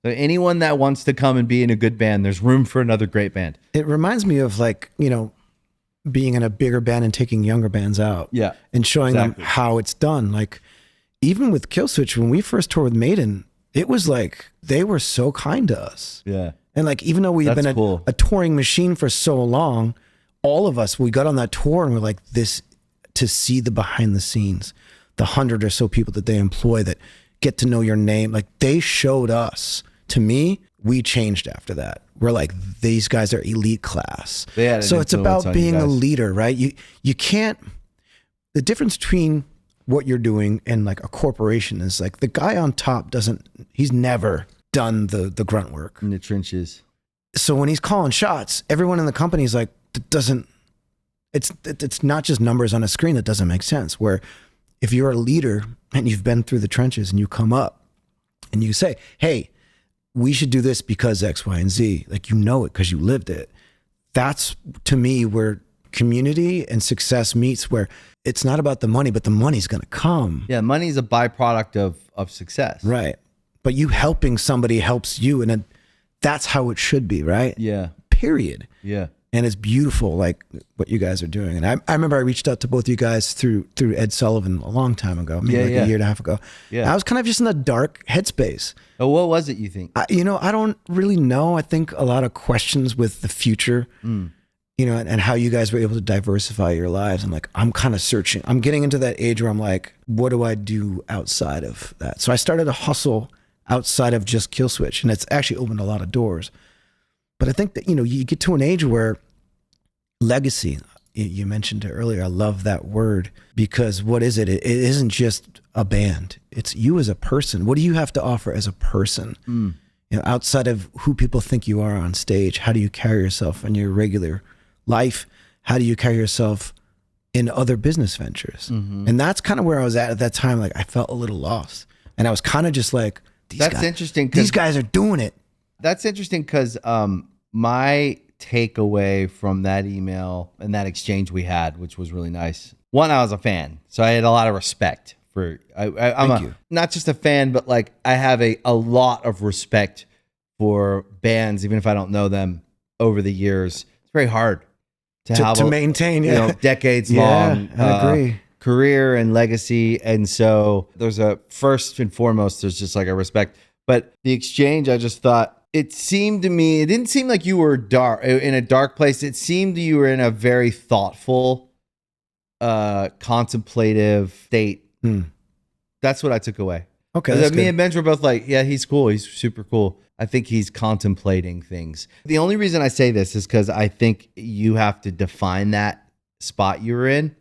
Speaker 3: So anyone that wants to come and be in a good band, there's room for another great band.
Speaker 1: It reminds me of like, you know, being in a bigger band and taking younger bands out.
Speaker 3: Yeah.
Speaker 1: And showing them how it's done. Like even with Killswitch, when we first toured with Maiden, it was like they were so kind to us.
Speaker 3: Yeah.
Speaker 1: And like, even though we had been a touring machine for so long, all of us, we got on that tour and we're like, this, to see the behind the scenes, the 100 or so people that they employ that get to know your name. Like they showed us, to me, we changed after that. We're like, these guys are elite class. So it's about being a leader, right? You can't, the difference between what you're doing and like a corporation is like the guy on top he's never done the grunt work
Speaker 3: in the trenches.
Speaker 1: So when he's calling shots, everyone in the company is like, it's not just numbers on a screen that doesn't make sense. Where if you're a leader and you've been through the trenches and you come up and you say, hey, we should do this because X, Y, and Z, like, you know it because you lived it. That's to me where community and success meets, where it's not about the money, but the money's going to come.
Speaker 3: Yeah. Money's a byproduct of success.
Speaker 1: Right. But you helping somebody helps you. And that's how it should be, right?
Speaker 3: Yeah.
Speaker 1: Period.
Speaker 3: Yeah.
Speaker 1: And it's beautiful, like what you guys are doing. And I remember I reached out to both you guys through Ed Sullivan a long time ago, maybe a year and a half ago. Yeah. I was kind of just in a dark headspace.
Speaker 3: Oh, what was it you think?
Speaker 1: I don't really know. I think a lot of questions with the future, you know, and how you guys were able to diversify your lives. I'm kind of searching. I'm getting into that age where I'm like, what do I do outside of that? So I started a hustle outside of just Killswitch, and it's actually opened a lot of doors. But I think that, you know, you get to an age where legacy, you mentioned it earlier. I love that word because what is it? It isn't just a band. It's you as a person. What do you have to offer as a person? You know, outside of who people think you are on stage, how do you carry yourself in your regular life? How do you carry yourself in other business ventures? And that's kind of where I was at that time. Like I felt a little lost, and I was kind of just like,
Speaker 3: interesting.
Speaker 1: These guys are doing it.
Speaker 3: That's interesting because my takeaway from that email and that exchange we had, which was really nice. One, I was a fan, so I had a lot of respect for. I'm not just a fan, but like I have a lot of respect for bands, even if I don't know them over the years. It's very hard to maintain, decades long.
Speaker 1: I agree.
Speaker 3: Career and legacy, and so there's a first and foremost. There's just like a respect, but the exchange, I just thought. It seemed to me, it didn't seem like you were in a dark place. It seemed you were in a very thoughtful, contemplative state. That's what I took away.
Speaker 1: Okay.
Speaker 3: Me and Benj were both like, yeah, he's cool. He's super cool. I think he's contemplating things. The only reason I say this is because I think you have to define that spot you were in.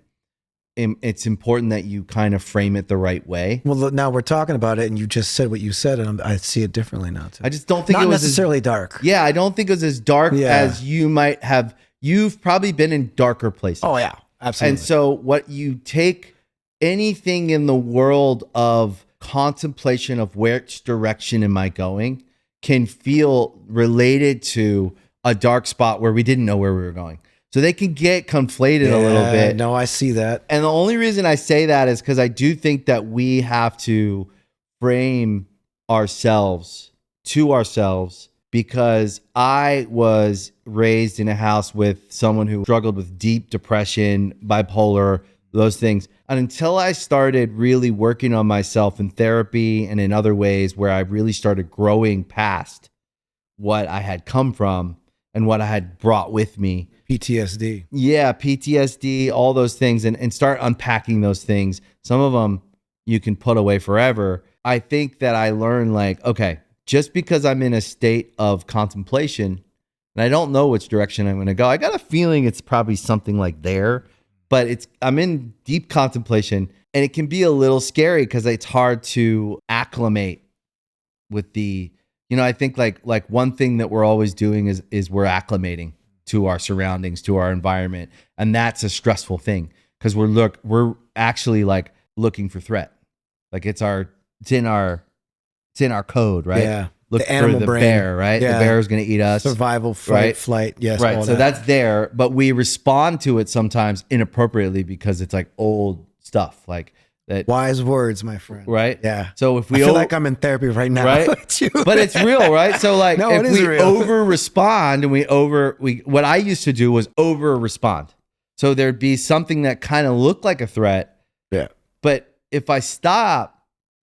Speaker 3: It's important that you kind of frame it the right way.
Speaker 1: Well, now we're talking about it, and you just said what you said, and I see it differently now too.
Speaker 3: I just don't think
Speaker 1: Not
Speaker 3: it was
Speaker 1: necessarily dark.
Speaker 3: Yeah, I don't think it was as dark as you might have. You've probably been in darker places.
Speaker 1: Oh yeah, absolutely.
Speaker 3: And so, what you take anything in the world of contemplation of which direction am I going can feel related to a dark spot where we didn't know where we were going. So they can get conflated a little bit.
Speaker 1: No, I see that.
Speaker 3: And the only reason I say that is because I do think that we have to frame ourselves to ourselves, because I was raised in a house with someone who struggled with deep depression, bipolar, those things. And until I started really working on myself in therapy and in other ways where I really started growing past what I had come from and what I had brought with me,
Speaker 1: PTSD.
Speaker 3: Yeah, PTSD, all those things, and start unpacking those things. Some of them you can put away forever. I think that I learned like, okay, just because I'm in a state of contemplation and I don't know which direction I'm going to go, I got a feeling it's probably something like there, but I'm in deep contemplation, and it can be a little scary because it's hard to acclimate with the, I think like one thing that we're always doing is we're acclimating to our surroundings, to our environment. And that's a stressful thing because we're actually like looking for threat. Like it's in our code, right?
Speaker 1: Yeah.
Speaker 3: Look
Speaker 1: the animal
Speaker 3: for the
Speaker 1: brain.
Speaker 3: Bear, right?
Speaker 1: Yeah.
Speaker 3: The bear is going to eat us.
Speaker 1: Survival, flight. Yes.
Speaker 3: Right. So that's there, but we respond to it sometimes inappropriately because it's like old stuff, like that.
Speaker 1: Wise words, my friend.
Speaker 3: Right.
Speaker 1: Yeah.
Speaker 3: So if we
Speaker 1: I feel like I'm in therapy right now.
Speaker 3: Right? But it's real, right? So like
Speaker 1: No,
Speaker 3: if
Speaker 1: it is
Speaker 3: we
Speaker 1: real.
Speaker 3: over respond and what I used to do was over respond. So there'd be something that kind of looked like a threat.
Speaker 1: Yeah.
Speaker 3: But if I stop,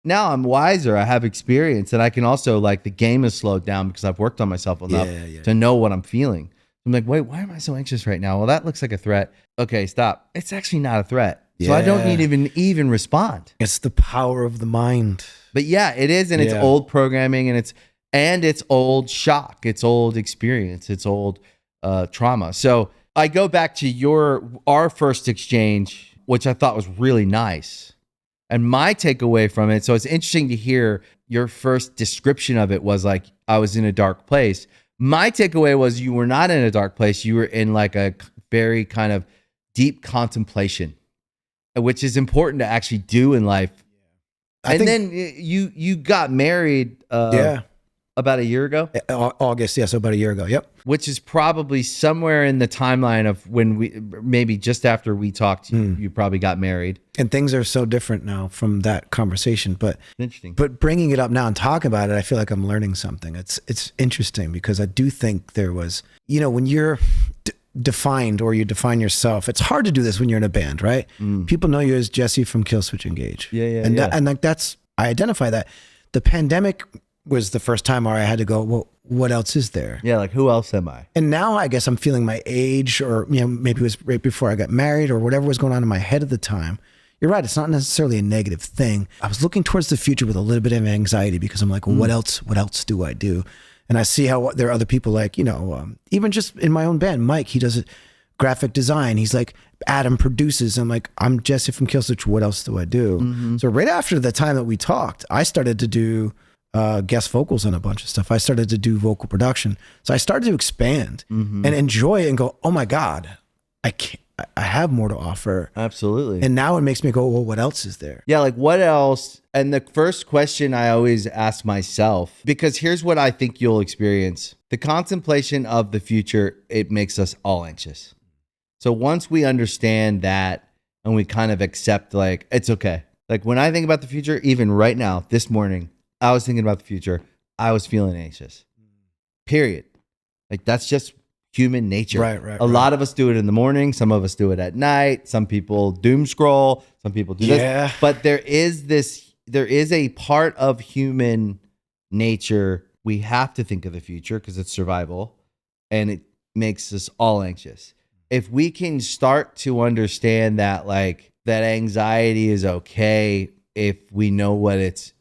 Speaker 3: now I'm wiser. I have experience, and I can also like the game is slowed down because I've worked on myself enough to know what I'm feeling. I'm like, wait, why am I so anxious right now? Well, that looks like a threat. Okay, stop. It's actually not a threat. So I don't need to even respond.
Speaker 1: It's the power of the mind.
Speaker 3: But yeah, it is, and it's old programming, and it's old shock, it's old experience, it's old trauma. So I go back to our first exchange, which I thought was really nice. And my takeaway from it, so it's interesting to hear your first description of it was like, I was in a dark place. My takeaway was you were not in a dark place. You were in like a very kind of deep contemplation, which is important to actually do in life. Then you got married about a year ago?
Speaker 1: August, so about a year ago, yep.
Speaker 3: Which is probably somewhere in the timeline of when maybe just after we talked, you probably got married.
Speaker 1: And things are so different now from that conversation. But
Speaker 3: interesting.
Speaker 1: But bringing it up now and talking about it, I feel like I'm learning something. It's interesting because I do think there was, when you're defined or you define yourself, it's hard to do this when you're in a band, right? People know you as Jesse from Killswitch Engage. And I identify that. The pandemic was the first time where I had to go, well, what else is there?
Speaker 3: Yeah, like who else am I?
Speaker 1: And now I guess I'm feeling my age, or maybe it was right before I got married, or whatever was going on in my head at the time. You're right, it's not necessarily a negative thing. I was looking towards the future with a little bit of anxiety because I'm like, well, what else do I do? And I see how there are other people like, even just in my own band, Mike, he does a graphic design. He's like, Adam produces. I'm like, I'm Jesse from Killswitch. What else do I do? So right after the time that we talked, I started to do guest vocals on a bunch of stuff. I started to do vocal production. So I started to expand and enjoy it and go, oh my God, I have more to offer.
Speaker 3: Absolutely.
Speaker 1: And now it makes me go, well, what else is there?
Speaker 3: Yeah, like what else? And the first question I always ask myself, because here's what I think you'll experience. The contemplation of the future, it makes us all anxious. So once we understand that and we kind of accept like, it's okay. Like when I think about the future, even right now, this morning, I was thinking about the future. I was feeling anxious. Period. Like that's just human nature.
Speaker 1: Right.
Speaker 3: A lot of us do it in the morning. Some of us do it at night. Some people doom scroll. Some people do this. But there is a part of human nature. We have to think of the future because it's survival and it makes us all anxious. If we can start to understand that, like that anxiety is okay if we know what it's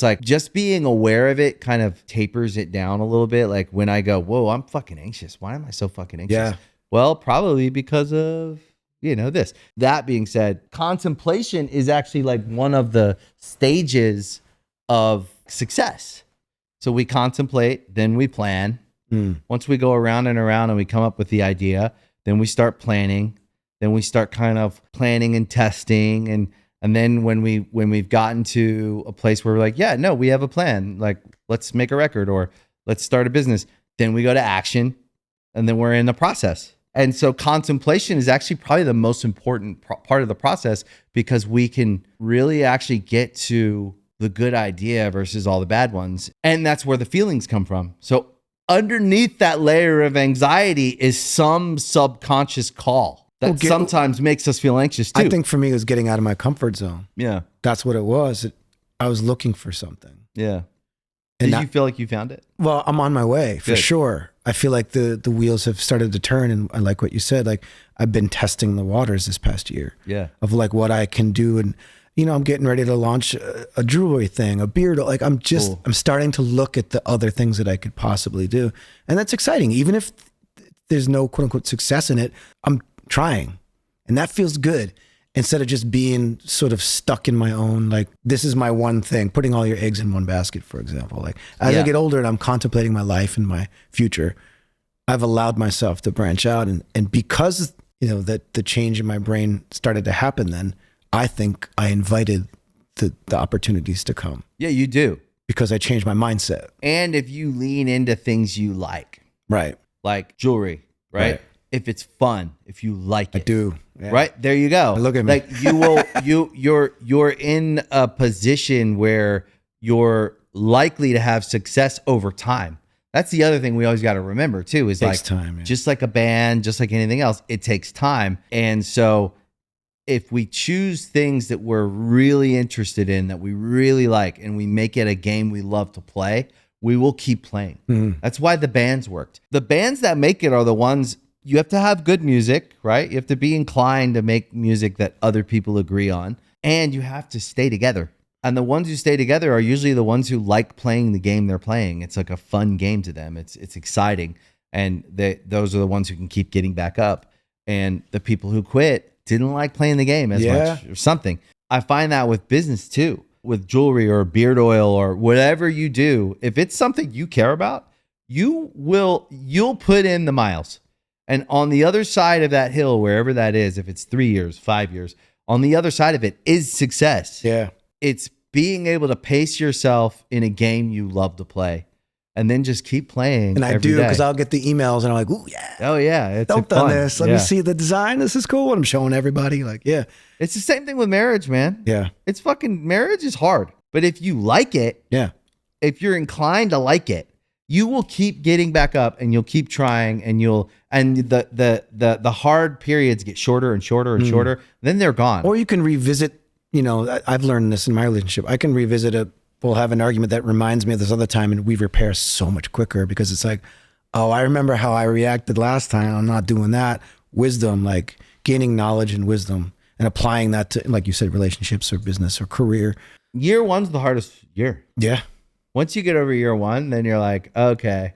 Speaker 3: like just being aware of it kind of tapers it down a little bit. Like when I go, whoa, I'm fucking anxious. Why am I so fucking anxious?
Speaker 1: Yeah.
Speaker 3: Well, probably because of, this. That being said, contemplation is actually like one of the stages of success. So we contemplate, then we plan. Once we go around and we come up with the idea, then we start planning. Then we start kind of planning and testing. And then when we've gotten to a place where we're like, yeah, no, we have a plan. Like, let's make a record or let's start a business. Then we go to action and then we're in the process. And so contemplation is actually probably the most important part of the process because we can really actually get to the good idea versus all the bad ones. And that's where the feelings come from. So underneath that layer of anxiety is some subconscious call that sometimes makes us feel anxious too.
Speaker 1: I think for me, it was getting out of my comfort zone.
Speaker 3: Yeah.
Speaker 1: That's what it was. I was looking for something.
Speaker 3: Yeah.
Speaker 1: And
Speaker 3: Did you feel like you found it?
Speaker 1: Well, I'm on my way for sure. I feel like the wheels have started to turn. And I like what you said. Like I've been testing the waters this past year.
Speaker 3: Yeah.
Speaker 1: Of like what I can do. And, I'm getting ready to launch a jewelry thing, a beard. Like I'm starting to look at the other things that I could possibly do. And that's exciting. Even if there's no quote unquote success in it, I'm trying. And that feels good. Instead of just being sort of stuck in my own, like, this is my one thing, putting all your eggs in one basket, for example. Like as I get older and I'm contemplating my life and my future, I've allowed myself to branch out. And because, that the change in my brain started to happen then, I think I invited the opportunities to come.
Speaker 3: Yeah, you do.
Speaker 1: Because I changed my mindset.
Speaker 3: And if you lean into things you like.
Speaker 1: Right.
Speaker 3: Like jewelry, right? If it's fun, if you like it.
Speaker 1: I do. Yeah.
Speaker 3: Right? There you go.
Speaker 1: Look at me.
Speaker 3: Like you're in a position where you're likely to have success over time. That's the other thing we always got to remember too, is
Speaker 1: takes time, yeah.
Speaker 3: Just like a band, just like anything else, it takes time. And so if we choose things that we're really interested in, that we really like, and we make it a game we love to play, we will keep playing. Mm-hmm. That's why the bands worked. The bands that make it are the ones, you have to have good music, right? You have to be inclined to make music that other people agree on, and you have to stay together. And the ones who stay together are usually the ones who like playing the game they're playing. It's like a fun game to them. It's exciting. And those are the ones who can keep getting back up. And the people who quit didn't like playing the game as much or something. I find that with business too, with jewelry or beard oil or whatever you do. If it's something you care about, you'll put in the miles. And on the other side of that hill, wherever that is, if it's 3 years, 5 years, on the other side of it is success.
Speaker 1: Yeah.
Speaker 3: It's being able to pace yourself in a game you love to play and then just keep playing.
Speaker 1: And I do, because I'll get the emails and I'm like, ooh, yeah.
Speaker 3: Oh, yeah. It's
Speaker 1: Don't done this. Let me see the design. This is cool. And I'm showing everybody. Like, yeah.
Speaker 3: It's the same thing with marriage, man.
Speaker 1: Yeah.
Speaker 3: It's fucking, marriage is hard. But if you like it, if you're inclined to like it, you will keep getting back up and you'll keep trying and the hard periods get shorter and shorter and shorter. Then they're gone.
Speaker 1: Or you can revisit, I've learned this in my relationship. I can revisit it. We'll have an argument that reminds me of this other time and we repair so much quicker because it's like, oh, I remember how I reacted last time. I'm not doing that. Wisdom, like gaining knowledge and wisdom and applying that to, like you said, relationships or business or career.
Speaker 3: Year one's the hardest year.
Speaker 1: Yeah.
Speaker 3: Once you get over year one, then you're like, okay,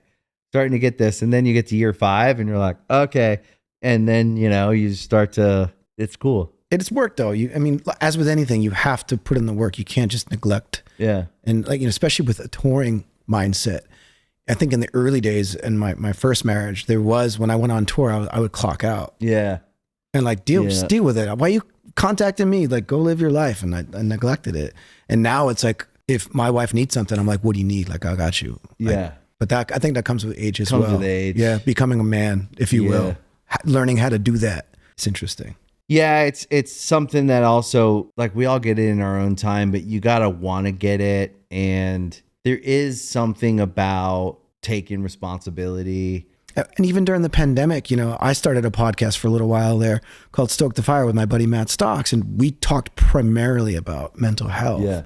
Speaker 3: starting to get this. And then you get to year 5 and you're like, okay. And then, you start to, it's cool.
Speaker 1: It's work though. I mean, as with anything, you have to put in the work. You can't just neglect.
Speaker 3: Yeah.
Speaker 1: And like, especially with a touring mindset. I think in the early days in my first marriage, there was, when I went on tour, I would clock out.
Speaker 3: Yeah.
Speaker 1: And like, just deal with it. Why are you contacting me? Like, go live your life. And I neglected it. And now it's like, if my wife needs something, I'm like, what do you need? Like, I got you.
Speaker 3: Yeah.
Speaker 1: Like, but I think that comes with age as well.
Speaker 3: Comes with age.
Speaker 1: Yeah. Becoming a man, if you will. Learning how to do that. It's interesting.
Speaker 3: Yeah. It's something that also, like, we all get it in our own time, but you got to want to get it. And there is something about taking responsibility.
Speaker 1: And even during the pandemic, I started a podcast for a little while there called Stoke the Fire with my buddy Matt Stocks. And we talked primarily about mental health.
Speaker 3: Yeah.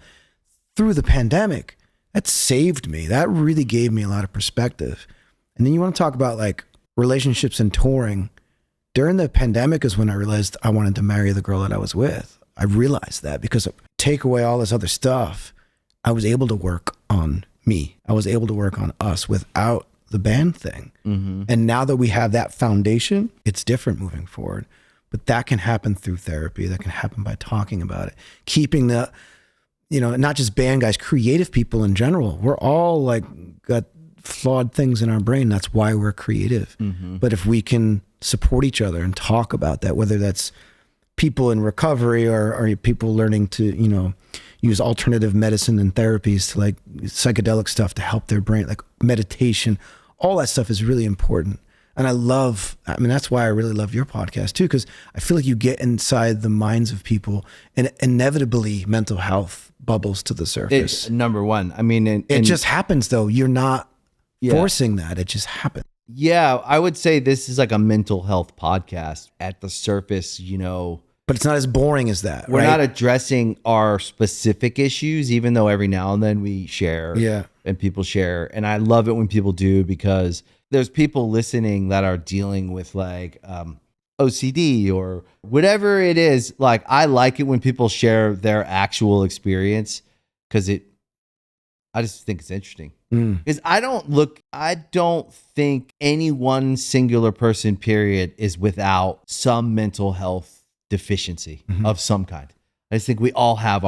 Speaker 1: Through the pandemic, that saved me. That really gave me a lot of perspective. And then you want to talk about like relationships and touring. During the pandemic is when I realized I wanted to marry the girl that I was with. I realized that because take away all this other stuff, I was able to work on me. I was able to work on us without the band thing. Mm-hmm. And now that we have that foundation, it's different moving forward. But that can happen through therapy. That can happen by talking about it. Keeping the, not just band guys, creative people in general. We're all like got flawed things in our brain. That's why we're creative. Mm-hmm. But if we can support each other and talk about that, whether that's people in recovery or people learning to, use alternative medicine and therapies to like psychedelic stuff to help their brain, like meditation, all that stuff is really important. And that's why I really love your podcast too, because I feel like you get inside the minds of people and inevitably mental health bubbles to the surface.
Speaker 3: It's number one. I mean,
Speaker 1: it just happens though. You're not forcing that. It just happens.
Speaker 3: Yeah. I would say this is like a mental health podcast at the surface,
Speaker 1: But it's not as boring as that.
Speaker 3: We're
Speaker 1: right?
Speaker 3: not addressing our specific issues, even though every now and then we share and people share. And I love it when people do, because there's people listening that are dealing with like OCD or whatever it is. Like, I like it when people share their actual experience, because I just think it's interesting. Because I don't think any one singular person, period, is without some mental health deficiency of some kind. I just think we all have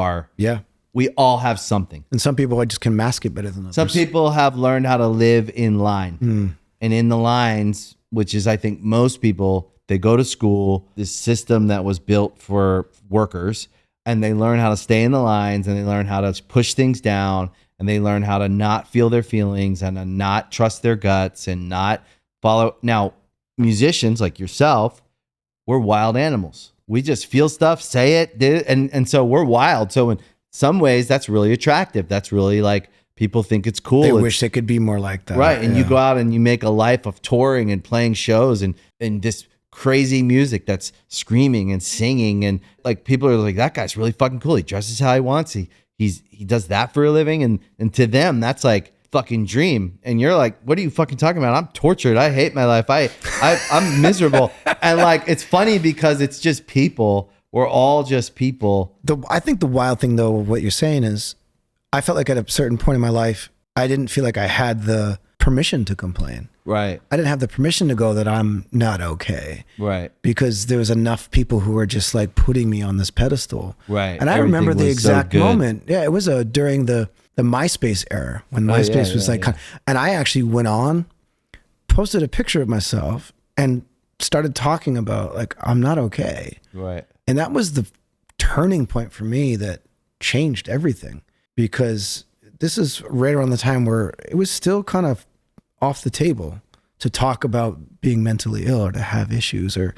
Speaker 3: we all have something.
Speaker 1: And some people just can mask it better than others.
Speaker 3: Some people have learned how to live in line. And in the lines, which is, I think most people, they go to school, this system that was built for workers, and they learn how to stay in the lines, and they learn how to push things down, and they learn how to not feel their feelings and to not trust their guts and not follow. Now, musicians like yourself, we're wild animals. We just feel stuff, say it, and so we're wild. So in some ways, that's really attractive. That's really like, people think it's cool.
Speaker 1: They wish they could be more like that.
Speaker 3: Right. And you go out and you make a life of touring and playing shows and this crazy music that's screaming and singing. And like, people are like, that guy's really fucking cool. He dresses how he wants. He does that for a living. And to them, that's like fucking dream. And you're like, what are you fucking talking about? I'm tortured. I hate my life. I'm miserable. And like, it's funny because it's just people. We're all just people.
Speaker 1: I think the wild thing though, of what you're saying is, I felt like at a certain point in my life, I didn't feel like I had the permission to complain.
Speaker 3: Right.
Speaker 1: I didn't have the permission to go that I'm not okay.
Speaker 3: Right.
Speaker 1: Because there was enough people who were just like putting me on this pedestal.
Speaker 3: Right.
Speaker 1: And I remember the exact moment. Yeah, it was during the MySpace era, when MySpace was like, and I actually went on, posted a picture of myself and started talking about like, I'm not okay.
Speaker 3: Right.
Speaker 1: And that was the turning point for me that changed everything. Because this is right around the time where it was still kind of off the table to talk about being mentally ill or to have issues, or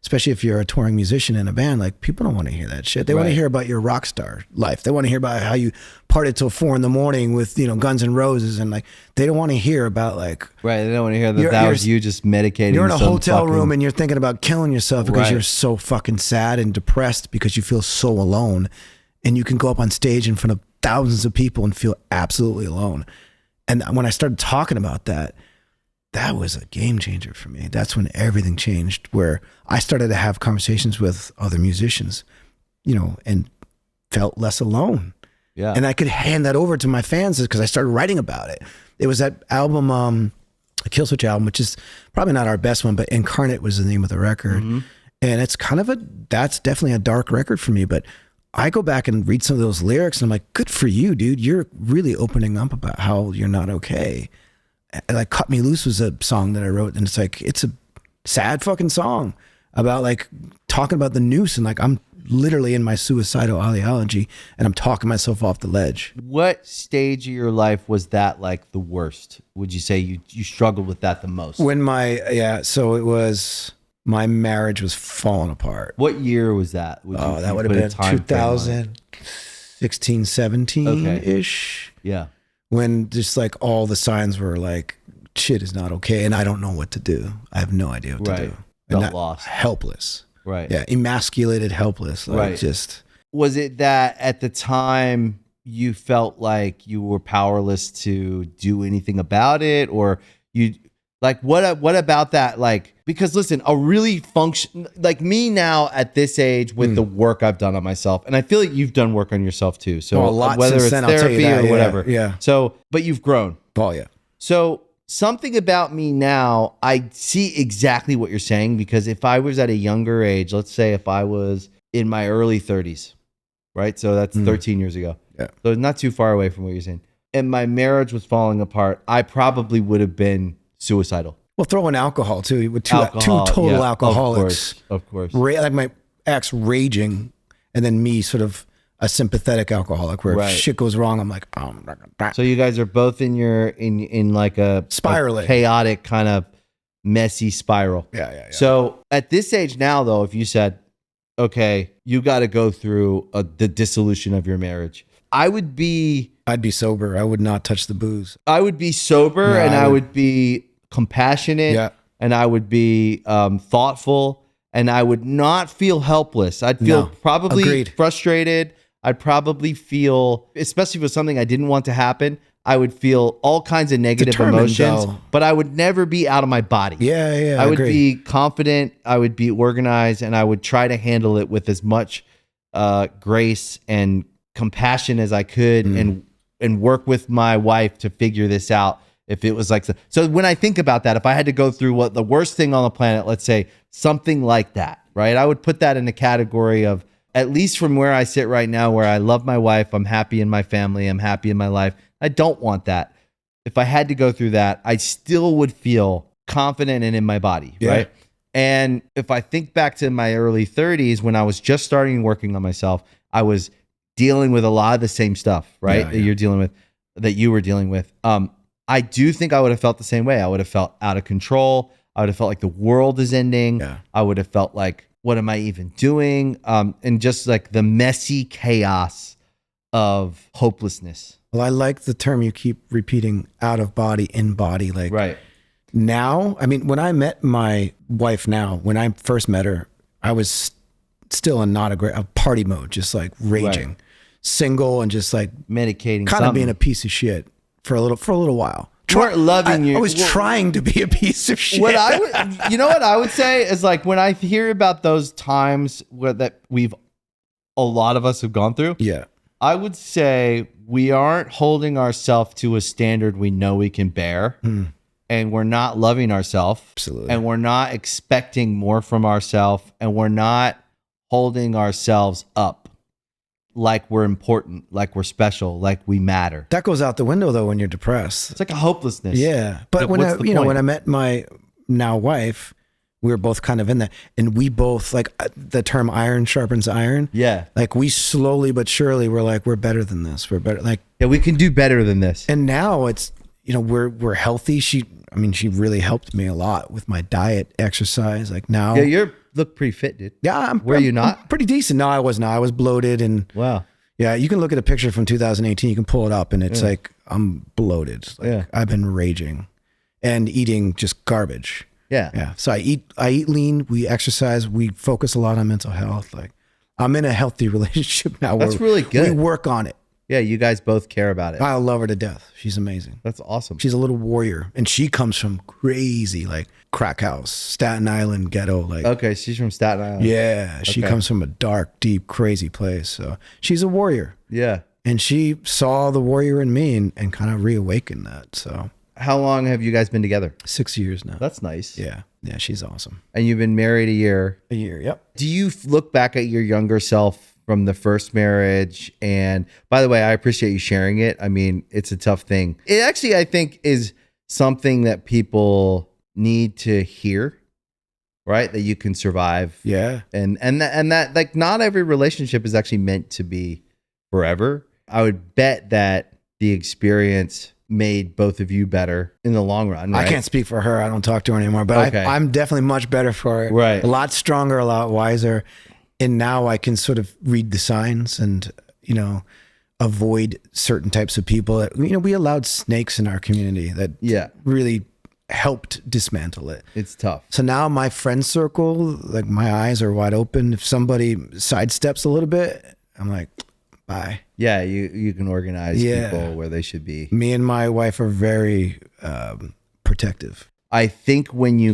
Speaker 1: especially if you're a touring musician in a band, like people don't want to hear that shit. They want to hear about your rock star life. They want to hear about how you partied till 4 a.m. with, Guns N' Roses, and like, they don't want to hear about like,
Speaker 3: right. They don't want to hear that was you just medicating.
Speaker 1: You're in a hotel room and you're thinking about killing yourself because you're so fucking sad and depressed because you feel so alone, and you can go up on stage in front of thousands of people and feel absolutely alone. And when I started talking about that, that was a game changer for me. That's when everything changed, where I started to have conversations with other musicians, and felt less alone. Yeah. And I could hand that over to my fans because I started writing about it. It was that album, a Killswitch album, which is probably not our best one, but Incarnate was the name of the record. And it's kind of that's definitely a dark record for me, but I go back and read some of those lyrics and I'm like, good for you, dude. You're really opening up about how you're not okay. And like Cut Me Loose was a song that I wrote, and it's like, it's a sad fucking song about like talking about the noose, and like I'm literally in my suicidal ideology and I'm talking myself off the ledge.
Speaker 3: What stage of your life was that like the worst? Would you say you struggled with that the most?
Speaker 1: When so it was, my marriage was falling apart.
Speaker 3: What year was that?
Speaker 1: That would have been 2016, 17-ish.
Speaker 3: Yeah.
Speaker 1: When just like all the signs were like, shit is not okay and I don't know what to do. I have no idea what to do.
Speaker 3: Felt lost.
Speaker 1: Helpless.
Speaker 3: Right.
Speaker 1: Yeah. Emasculated, helpless. Like just.
Speaker 3: Was it that at the time you felt like you were powerless to do anything about it, or you like what about that? Like, because listen, a really function like me now at this age with the work I've done on myself, and I feel like you've done work on yourself too. So
Speaker 1: a lot
Speaker 3: whether
Speaker 1: since
Speaker 3: it's
Speaker 1: then, I'll tell you
Speaker 3: therapy
Speaker 1: that,
Speaker 3: or whatever.
Speaker 1: Yeah.
Speaker 3: So, but you've grown.
Speaker 1: Oh yeah.
Speaker 3: So something about me now, I see exactly what you're saying, because if I was at a younger age, let's say if I was in my early 30s, right? So that's 13 years ago.
Speaker 1: Yeah.
Speaker 3: So it's not too far away from what you're saying. And my marriage was falling apart, I probably would have been suicidal.
Speaker 1: Well, throw in alcohol too, with two total alcoholics.
Speaker 3: Of course.
Speaker 1: Like my ex raging, and then me sort of a sympathetic alcoholic where if shit goes wrong, I'm like, oh, I'm not gonna.
Speaker 3: So you guys are both in like a
Speaker 1: spiraling,
Speaker 3: chaotic kind of messy spiral.
Speaker 1: Yeah.
Speaker 3: So at this age now, though, if you said, okay, you got to go through the dissolution of your marriage, I'd be
Speaker 1: sober. I would not touch the booze.
Speaker 3: I would be sober, and I would be compassionate, and I would be thoughtful, and I would not feel helpless. I'd feel probably frustrated. I'd probably feel, especially if it was something I didn't want to happen, I would feel all kinds of negative emotions, but I would never be out of my body.
Speaker 1: Yeah.
Speaker 3: I would be confident, I would be organized, and I would try to handle it with as much grace and compassion as I could, and work with my wife to figure this out. If it was like so when I think about that, if I had to go through what the worst thing on the planet, let's say something like that, right? I would put that in the category of, at least from where I sit right now, where I love my wife, I'm happy in my family, I'm happy in my life. I don't want that. If I had to go through that, I still would feel confident and in my body, right? And if I think back to my early 30s, when I was just starting working on myself, I was dealing with a lot of the same stuff, right? That you're dealing with, that you were dealing with. I do think I would have felt the same way. I would have felt out of control. I would have felt like the world is ending. Yeah. I would have felt like, what am I even doing? And just like the messy chaos of hopelessness.
Speaker 1: Well, I like the term you keep repeating, out of body, in body. Like now, I mean, when I met my wife now, when I first met her, I was still in not a party mode, just like raging, single, and just like
Speaker 3: medicating,
Speaker 1: kind of being a piece of shit for a little while.
Speaker 3: I
Speaker 1: was trying to be a piece of shit.
Speaker 3: What I would say is, like, when I hear about those times that a lot of us have gone through. Yeah. I would say we aren't holding ourselves to a standard we know we can bear. And we're not loving ourselves. Absolutely. And we're not expecting more from ourselves. And we're not holding ourselves up like we're important, like we're special, like we matter.
Speaker 1: That goes out the window though when you're depressed.
Speaker 3: It's like a hopelessness.
Speaker 1: Yeah. But when I met my now wife, we were both kind of in that, and we both, like, the term iron sharpens iron. Yeah. Like, we slowly but surely were like, we're better than this. We're better. Like,
Speaker 3: yeah, we can do better than this.
Speaker 1: And now it's, we're healthy. She really helped me a lot with my diet, exercise. Like now.
Speaker 3: Yeah, you look pretty fit, dude.
Speaker 1: Yeah.
Speaker 3: Were you not?
Speaker 1: I'm pretty decent. No, I was not. I was bloated and.
Speaker 3: Wow.
Speaker 1: Yeah, you can look at a picture from 2018. You can pull it up and it's like, I'm bloated. Like, I've been raging and eating just garbage. Yeah. So I eat lean, we exercise, we focus a lot on mental health. Like, I'm in a healthy relationship now.
Speaker 3: That's really good.
Speaker 1: We work on it.
Speaker 3: Yeah, you guys both care about it.
Speaker 1: I love her to death. She's amazing.
Speaker 3: That's awesome.
Speaker 1: She's a little warrior, and she comes from crazy, like, crack house, Staten Island ghetto. Like,
Speaker 3: okay, she's from Staten Island.
Speaker 1: Yeah, she comes from a dark, deep, crazy place. So she's a warrior.
Speaker 3: Yeah.
Speaker 1: And she saw the warrior in me and kind of reawakened that. So
Speaker 3: How long have you guys been together?
Speaker 1: 6 years now.
Speaker 3: That's nice.
Speaker 1: Yeah. Yeah, she's awesome.
Speaker 3: And you've been married a year.
Speaker 1: A year, yep.
Speaker 3: Do you look back at your younger self from the first marriage? And by the way, I appreciate you sharing it. I mean, it's a tough thing. It actually, I think, is something that people need to hear, right? That you can survive.
Speaker 1: Yeah.
Speaker 3: And that like not every relationship is actually meant to be forever. I would bet that the experience made both of you better in the long run, right?
Speaker 1: I can't speak for her. I don't talk to her anymore, but
Speaker 3: Okay.
Speaker 1: I'm definitely much better for it.
Speaker 3: Right.
Speaker 1: A lot stronger, a lot wiser. And now I can sort of read the signs and, avoid certain types of people. We allowed snakes in our community that really helped dismantle it.
Speaker 3: It's tough.
Speaker 1: So now my friend circle, like my eyes are wide open. If somebody sidesteps a little bit, I'm like, bye.
Speaker 3: Yeah, you can organize people where they should be.
Speaker 1: Me and my wife are very protective.
Speaker 3: I think when you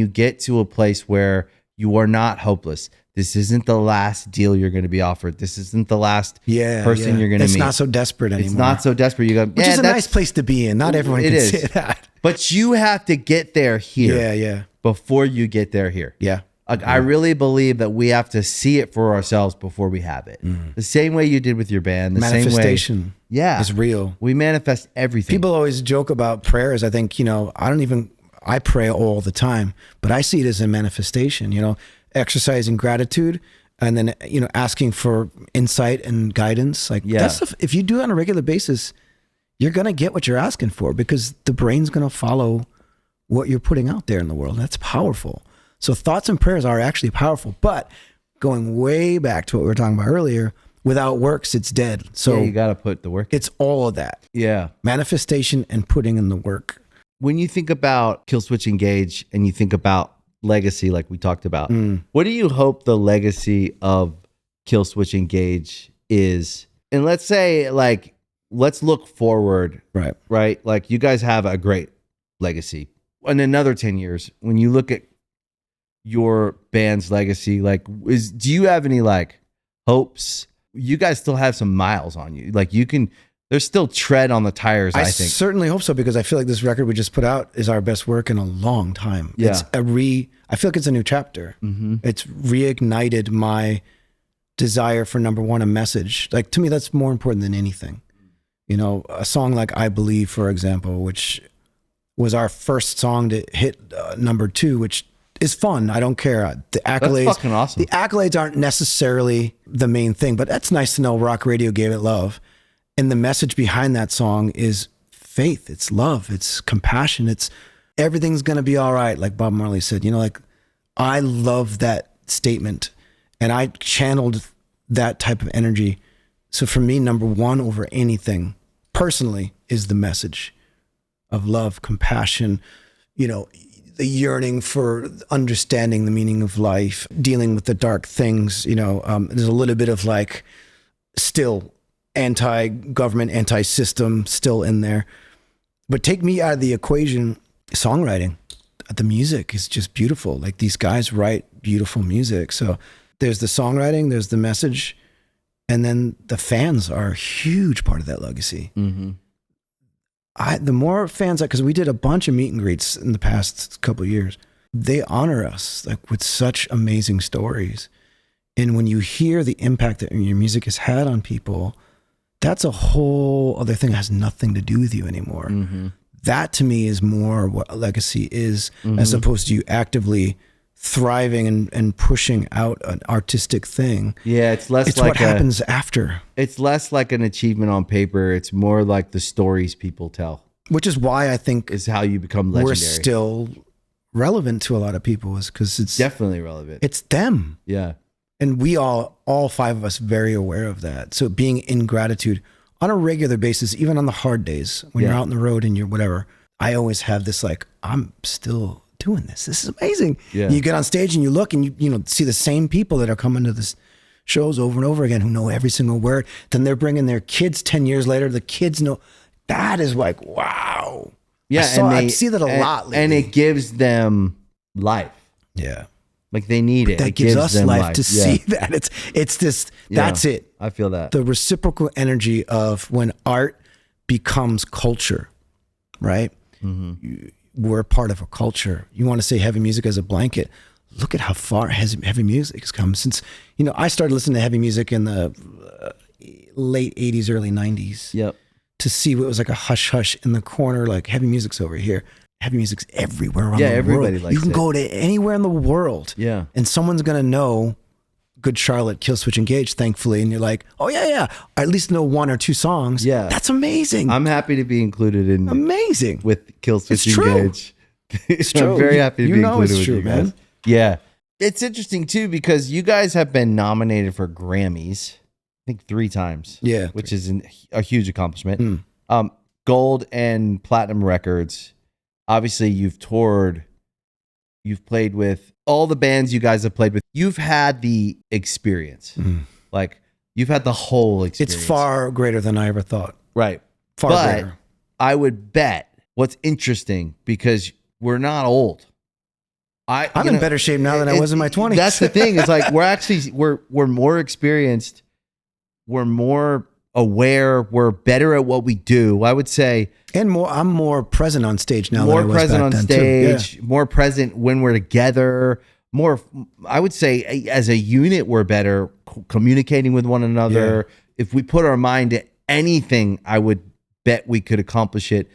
Speaker 3: get to a place where you are not hopeless, this isn't the last deal you're going to be offered. This isn't the last person you're going to meet.
Speaker 1: It's not so desperate anymore.
Speaker 3: It's not so desperate. You go,
Speaker 1: which is a nice place to be in. Not everyone can say that.
Speaker 3: But you have to get there here.
Speaker 1: Yeah.
Speaker 3: Before you get there here.
Speaker 1: Yeah.
Speaker 3: I really believe that we have to see it for ourselves before we have it. The same way you did with your band. The
Speaker 1: Manifestation is real.
Speaker 3: We manifest everything.
Speaker 1: People always joke about prayers. I think, I pray all the time, but I see it as a manifestation, exercising gratitude and then, asking for insight and guidance. Like that stuff, if you do it on a regular basis, you're going to get what you're asking for because the brain's going to follow what you're putting out there in the world. That's powerful. So thoughts and prayers are actually powerful, but going way back to what we were talking about earlier, without works, it's dead. So
Speaker 3: you got to put the work.
Speaker 1: It's all of that.
Speaker 3: Yeah.
Speaker 1: Manifestation and putting in the work.
Speaker 3: When you think about Killswitch Engage and you think about legacy, like we talked about, what do you hope the legacy of Killswitch Engage is? And let's say, let's look forward. Right? Like you guys have a great legacy. In another 10 years, when you look at your band's legacy, do you have any hopes? You guys still have some miles on you. There's still tread on the tires, I think. I
Speaker 1: certainly hope so because I feel like this record we just put out is our best work in a long time.
Speaker 3: Yeah.
Speaker 1: I feel like it's a new chapter. It's reignited my desire for, number one, a message. Like to me, that's more important than anything. A song like I Believe, for example, which was our first song to hit number 2, which is fun. I don't care. The accolades,
Speaker 3: that's fucking awesome.
Speaker 1: The accolades aren't necessarily the main thing, but that's nice to know. Rock radio gave it love. And the message behind that song is faith. It's love. It's compassion. It's everything's going to be all right. Like Bob Marley said, I love that statement and I channeled that type of energy. So for me, number one over anything personally is the message of love, compassion, the yearning for understanding the meaning of life, dealing with the dark things. There's a little bit of still anti-government, anti-system still in there. But take me out of the equation, songwriting. The music is just beautiful. Like these guys write beautiful music. So there's the songwriting, there's the message, and then the fans are a huge part of that legacy. The more fans, because we did a bunch of meet and greets in the past couple of years, they honor us with such amazing stories. And when you hear the impact that your music has had on people, that's a whole other thing that has nothing to do with you anymore. That to me is more what a legacy is, as opposed to you actively thriving and pushing out an artistic thing.
Speaker 3: Yeah, it's less
Speaker 1: it's what happens after.
Speaker 3: It's less like an achievement on paper. It's more like the stories people tell. Which
Speaker 1: is why I think
Speaker 3: is how you become legendary.
Speaker 1: We're still relevant to a lot of people, is because it's
Speaker 3: definitely relevant.
Speaker 1: It's them.
Speaker 3: Yeah.
Speaker 1: And we all 5 of us, very aware of that. So being in gratitude on a regular basis, even on the hard days when you're out on the road and you're whatever, I always have this I'm still doing this. This is amazing.
Speaker 3: Yeah.
Speaker 1: You get on stage and you look and you see the same people that are coming to this shows over and over again who know every single word. Then they're bringing their kids 10 years later. The kids know. That is wow.
Speaker 3: Yeah,
Speaker 1: I see that a lot lately.
Speaker 3: And it gives them life.
Speaker 1: Yeah.
Speaker 3: They need it.
Speaker 1: That gives us life to see that. It's this, that's it.
Speaker 3: I feel that.
Speaker 1: The reciprocal energy of when art becomes culture. right? We're part of a culture. You want to say heavy music as a blanket. Look at how far heavy music has come since, I started listening to heavy music in the late 80s, early 90s.
Speaker 3: Yep.
Speaker 1: To see what was like a hush hush in the corner, like heavy music's over here. Heavy music's everywhere around the world. Yeah,
Speaker 3: everybody likes it.
Speaker 1: You can go to anywhere in the world.
Speaker 3: Yeah.
Speaker 1: And someone's going to know Good Charlotte, Killswitch Engage, thankfully. And you're like, oh, yeah. I at least know one or two songs.
Speaker 3: Yeah.
Speaker 1: That's amazing.
Speaker 3: I'm happy to be included in.
Speaker 1: Amazing.
Speaker 3: With Killswitch
Speaker 1: It's
Speaker 3: Engage.
Speaker 1: It's true.
Speaker 3: I'm very happy to be included
Speaker 1: it's
Speaker 3: with
Speaker 1: true,
Speaker 3: you guys.
Speaker 1: man.
Speaker 3: Yeah. It's interesting, too, because you guys have been nominated for Grammys, I think 3 times.
Speaker 1: Yeah.
Speaker 3: Which is a huge accomplishment. Gold and platinum records. Obviously, you've toured. You've played with all the bands you guys have played with. You've had the experience. Like, you've had the whole experience.
Speaker 1: It's far greater than I ever thought.
Speaker 3: Right.
Speaker 1: Far greater.
Speaker 3: I would bet what's interesting, because we're not old.
Speaker 1: I'm in better shape now than I was in my 20s.
Speaker 3: That's the thing. It's like we're more experienced. We're more aware. We're better at what we do, I would say. And
Speaker 1: I'm more present on stage now than I was
Speaker 3: present
Speaker 1: back
Speaker 3: on
Speaker 1: then
Speaker 3: stage,
Speaker 1: too. Yeah.
Speaker 3: more present when we're together. More, I would say, as a unit, we're better communicating with one another.
Speaker 1: Yeah.
Speaker 3: If we put our mind to anything, I would bet we could accomplish it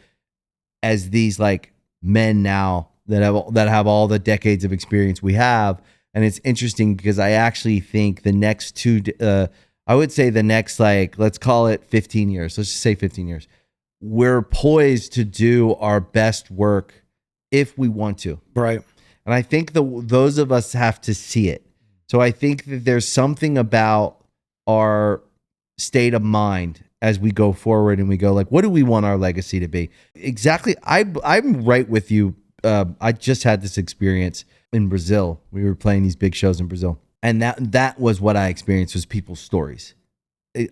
Speaker 3: as these like men now that have all the decades of experience we have. And it's interesting because I actually think the next I would say the next, like, let's call it 15 years. Let's just say 15 years. We're poised to do our best work if we want to.
Speaker 1: Right.
Speaker 3: And I think those of us have to see it. So I think that there's something about our state of mind as we go forward and we go like, what do we want our legacy to be? Exactly. I'm right with you. I just had this experience in Brazil. We were playing these big shows in Brazil. And that was what I experienced, was people's stories.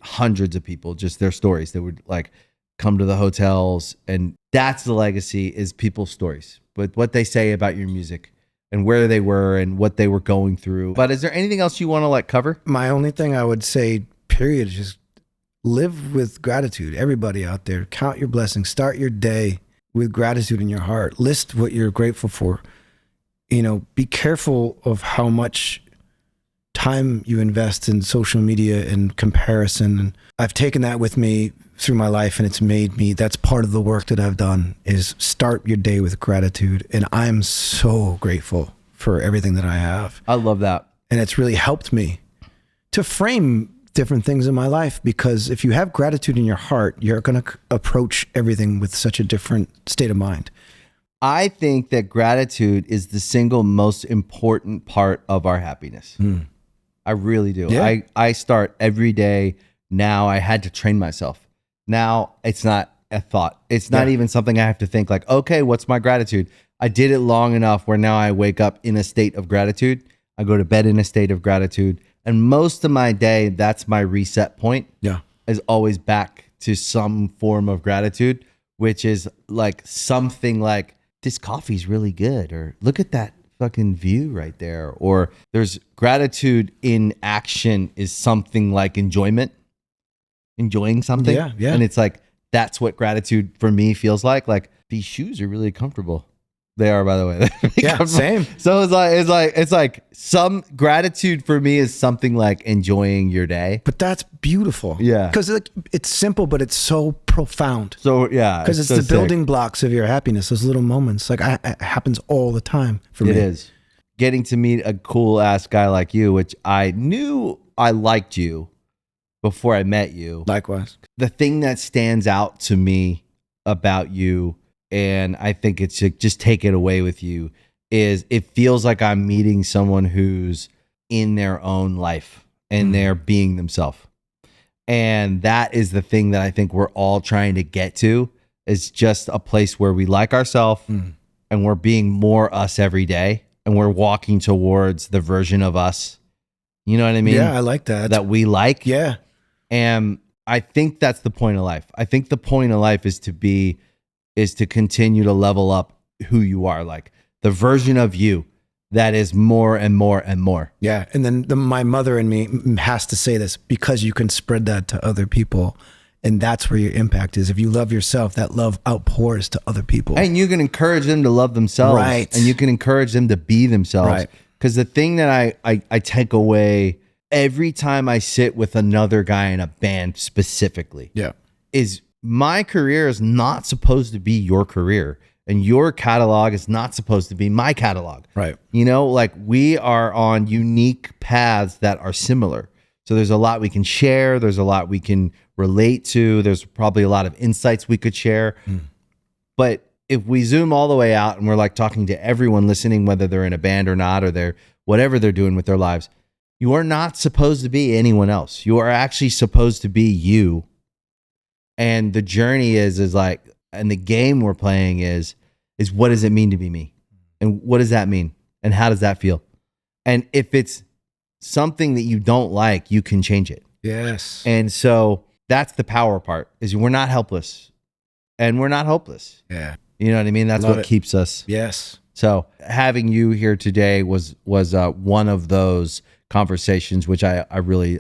Speaker 3: Hundreds of people, just their stories. They would like come to the hotels, and that's the legacy, is people's stories. But what they say about your music and where they were and what they were going through. But is there anything else you want to like cover?
Speaker 1: My only thing I would say, period, is just live with gratitude. Everybody out there, count your blessings. Start your day with gratitude in your heart. List what you're grateful for. Be careful of how much time you invest in social media and comparison. And I've taken that with me through my life, and it's made me, that's part of the work that I've done, is start your day with gratitude. And I'm so grateful for everything that I have.
Speaker 3: I love that.
Speaker 1: And it's really helped me to frame different things in my life, because if you have gratitude in your heart, you're going to approach everything with such a different state of mind.
Speaker 3: I think that gratitude is the single most important part of our happiness. I really do.
Speaker 1: Yeah.
Speaker 3: I start every day. Now I had to train myself. Now it's not a thought. It's not even something I have to think like, okay, what's my gratitude? I did it long enough where now I wake up in a state of gratitude. I go to bed in a state of gratitude. And most of my day, that's my reset point.
Speaker 1: Yeah.
Speaker 3: Is always back to some form of gratitude, which is like something like, this coffee's really good, or look at that fucking view right there. Or there's gratitude in action is something like enjoying something.
Speaker 1: Yeah, yeah.
Speaker 3: And it's like, that's what gratitude for me feels like. Like, these shoes are really comfortable. They are, by the way.
Speaker 1: Yeah, same.
Speaker 3: So it's like some gratitude for me is something like enjoying your day.
Speaker 1: But that's beautiful.
Speaker 3: Yeah.
Speaker 1: Because it's simple, but it's so profound.
Speaker 3: So yeah.
Speaker 1: Because it's
Speaker 3: so
Speaker 1: the
Speaker 3: sick.
Speaker 1: building blocks of your happiness, those little moments. Like it happens all the time for me.
Speaker 3: It is. Getting to meet a cool ass guy like you, which I knew I liked you before I met you.
Speaker 1: Likewise.
Speaker 3: The thing that stands out to me about you, and I think it's just take it away with you, is it feels like I'm meeting someone who's in their own life and they're being themselves. And that is the thing that I think we're all trying to get to, is just a place where we like ourselves and we're being more us every day, and we're walking towards the version of us. You know what I mean?
Speaker 1: Yeah, I like that.
Speaker 3: That we like.
Speaker 1: Yeah.
Speaker 3: And I think that's the point of life. I think the point of life is to continue to level up who you are, like the version of you that is more and more and more.
Speaker 1: Yeah. And then my mother and me has to say this, because you can spread that to other people. And that's where your impact is. If you love yourself, that love outpours to other people.
Speaker 3: And you can encourage them to love themselves.
Speaker 1: Right.
Speaker 3: And you can encourage them to be themselves.
Speaker 1: Right.
Speaker 3: Because the thing that I take away every time I sit with another guy in a band specifically is my career is not supposed to be your career. And your catalog is not supposed to be my catalog.
Speaker 1: Right.
Speaker 3: You know, like we are on unique paths that are similar. So there's a lot we can share. There's a lot we can relate to. There's probably a lot of insights we could share. But if we zoom all the way out and we're like talking to everyone listening, whether they're in a band or not, or they're whatever they're doing with their lives, you are not supposed to be anyone else. You are actually supposed to be you. And the journey is like, and the game we're playing is what does it mean to be me? And what does that mean? And how does that feel? And if it's something that you don't like, you can change it.
Speaker 1: Yes.
Speaker 3: And so that's the power part, is we're not helpless and we're not hopeless.
Speaker 1: Yeah.
Speaker 3: You know what I mean? That's
Speaker 1: Love
Speaker 3: what
Speaker 1: it.
Speaker 3: keeps us.
Speaker 1: Yes.
Speaker 3: So having you here today was one of those conversations, which I really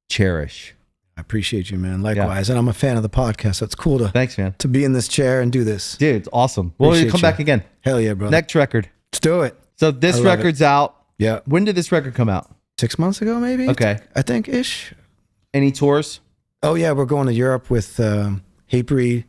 Speaker 3: cherish.
Speaker 1: I appreciate you, man. Likewise. And I'm a fan of the podcast. So it's cool
Speaker 3: Thanks, man.
Speaker 1: to be in this chair and do this.
Speaker 3: Dude, it's awesome. Well,
Speaker 1: Appreciate
Speaker 3: you come
Speaker 1: you.
Speaker 3: back again.
Speaker 1: Hell yeah, brother.
Speaker 3: Next record.
Speaker 1: Let's do it.
Speaker 3: So this
Speaker 1: I love
Speaker 3: record's out.
Speaker 1: Yeah.
Speaker 3: When did this record come out?
Speaker 1: 6 months ago, maybe?
Speaker 3: Okay.
Speaker 1: I think ish.
Speaker 3: Any tours?
Speaker 1: Oh, yeah. We're going to Europe with Hatebreed,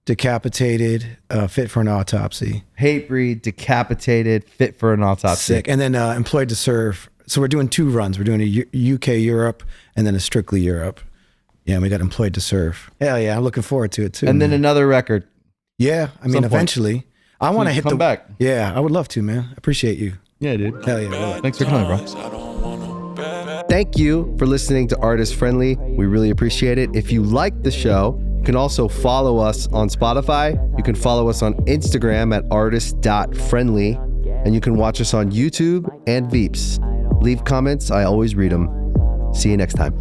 Speaker 1: Decapitated, Fit for an Autopsy.
Speaker 3: Hatebreed, Decapitated, Fit for an Autopsy.
Speaker 1: Sick. And then Employed to Serve. So we're doing 2 runs. We're doing a UK Europe and then a Strictly Europe. Yeah, and we got Employed to Serve. Hell yeah, I'm looking forward to it too.
Speaker 3: And then
Speaker 1: man.
Speaker 3: another record.
Speaker 1: Yeah, I mean,
Speaker 3: Some point.
Speaker 1: eventually. I want to hit
Speaker 3: come back.
Speaker 1: Yeah, I would love to, man. I appreciate you.
Speaker 3: Yeah, dude.
Speaker 1: Hell yeah. Brother.
Speaker 3: Thanks for coming, bro. Thank you for listening to Artist Friendly. We really appreciate it. If you like the show, you can also follow us on Spotify. You can follow us on Instagram at artist.friendly. And you can watch us on YouTube and Veeps. Leave comments. I always read them. See you next time.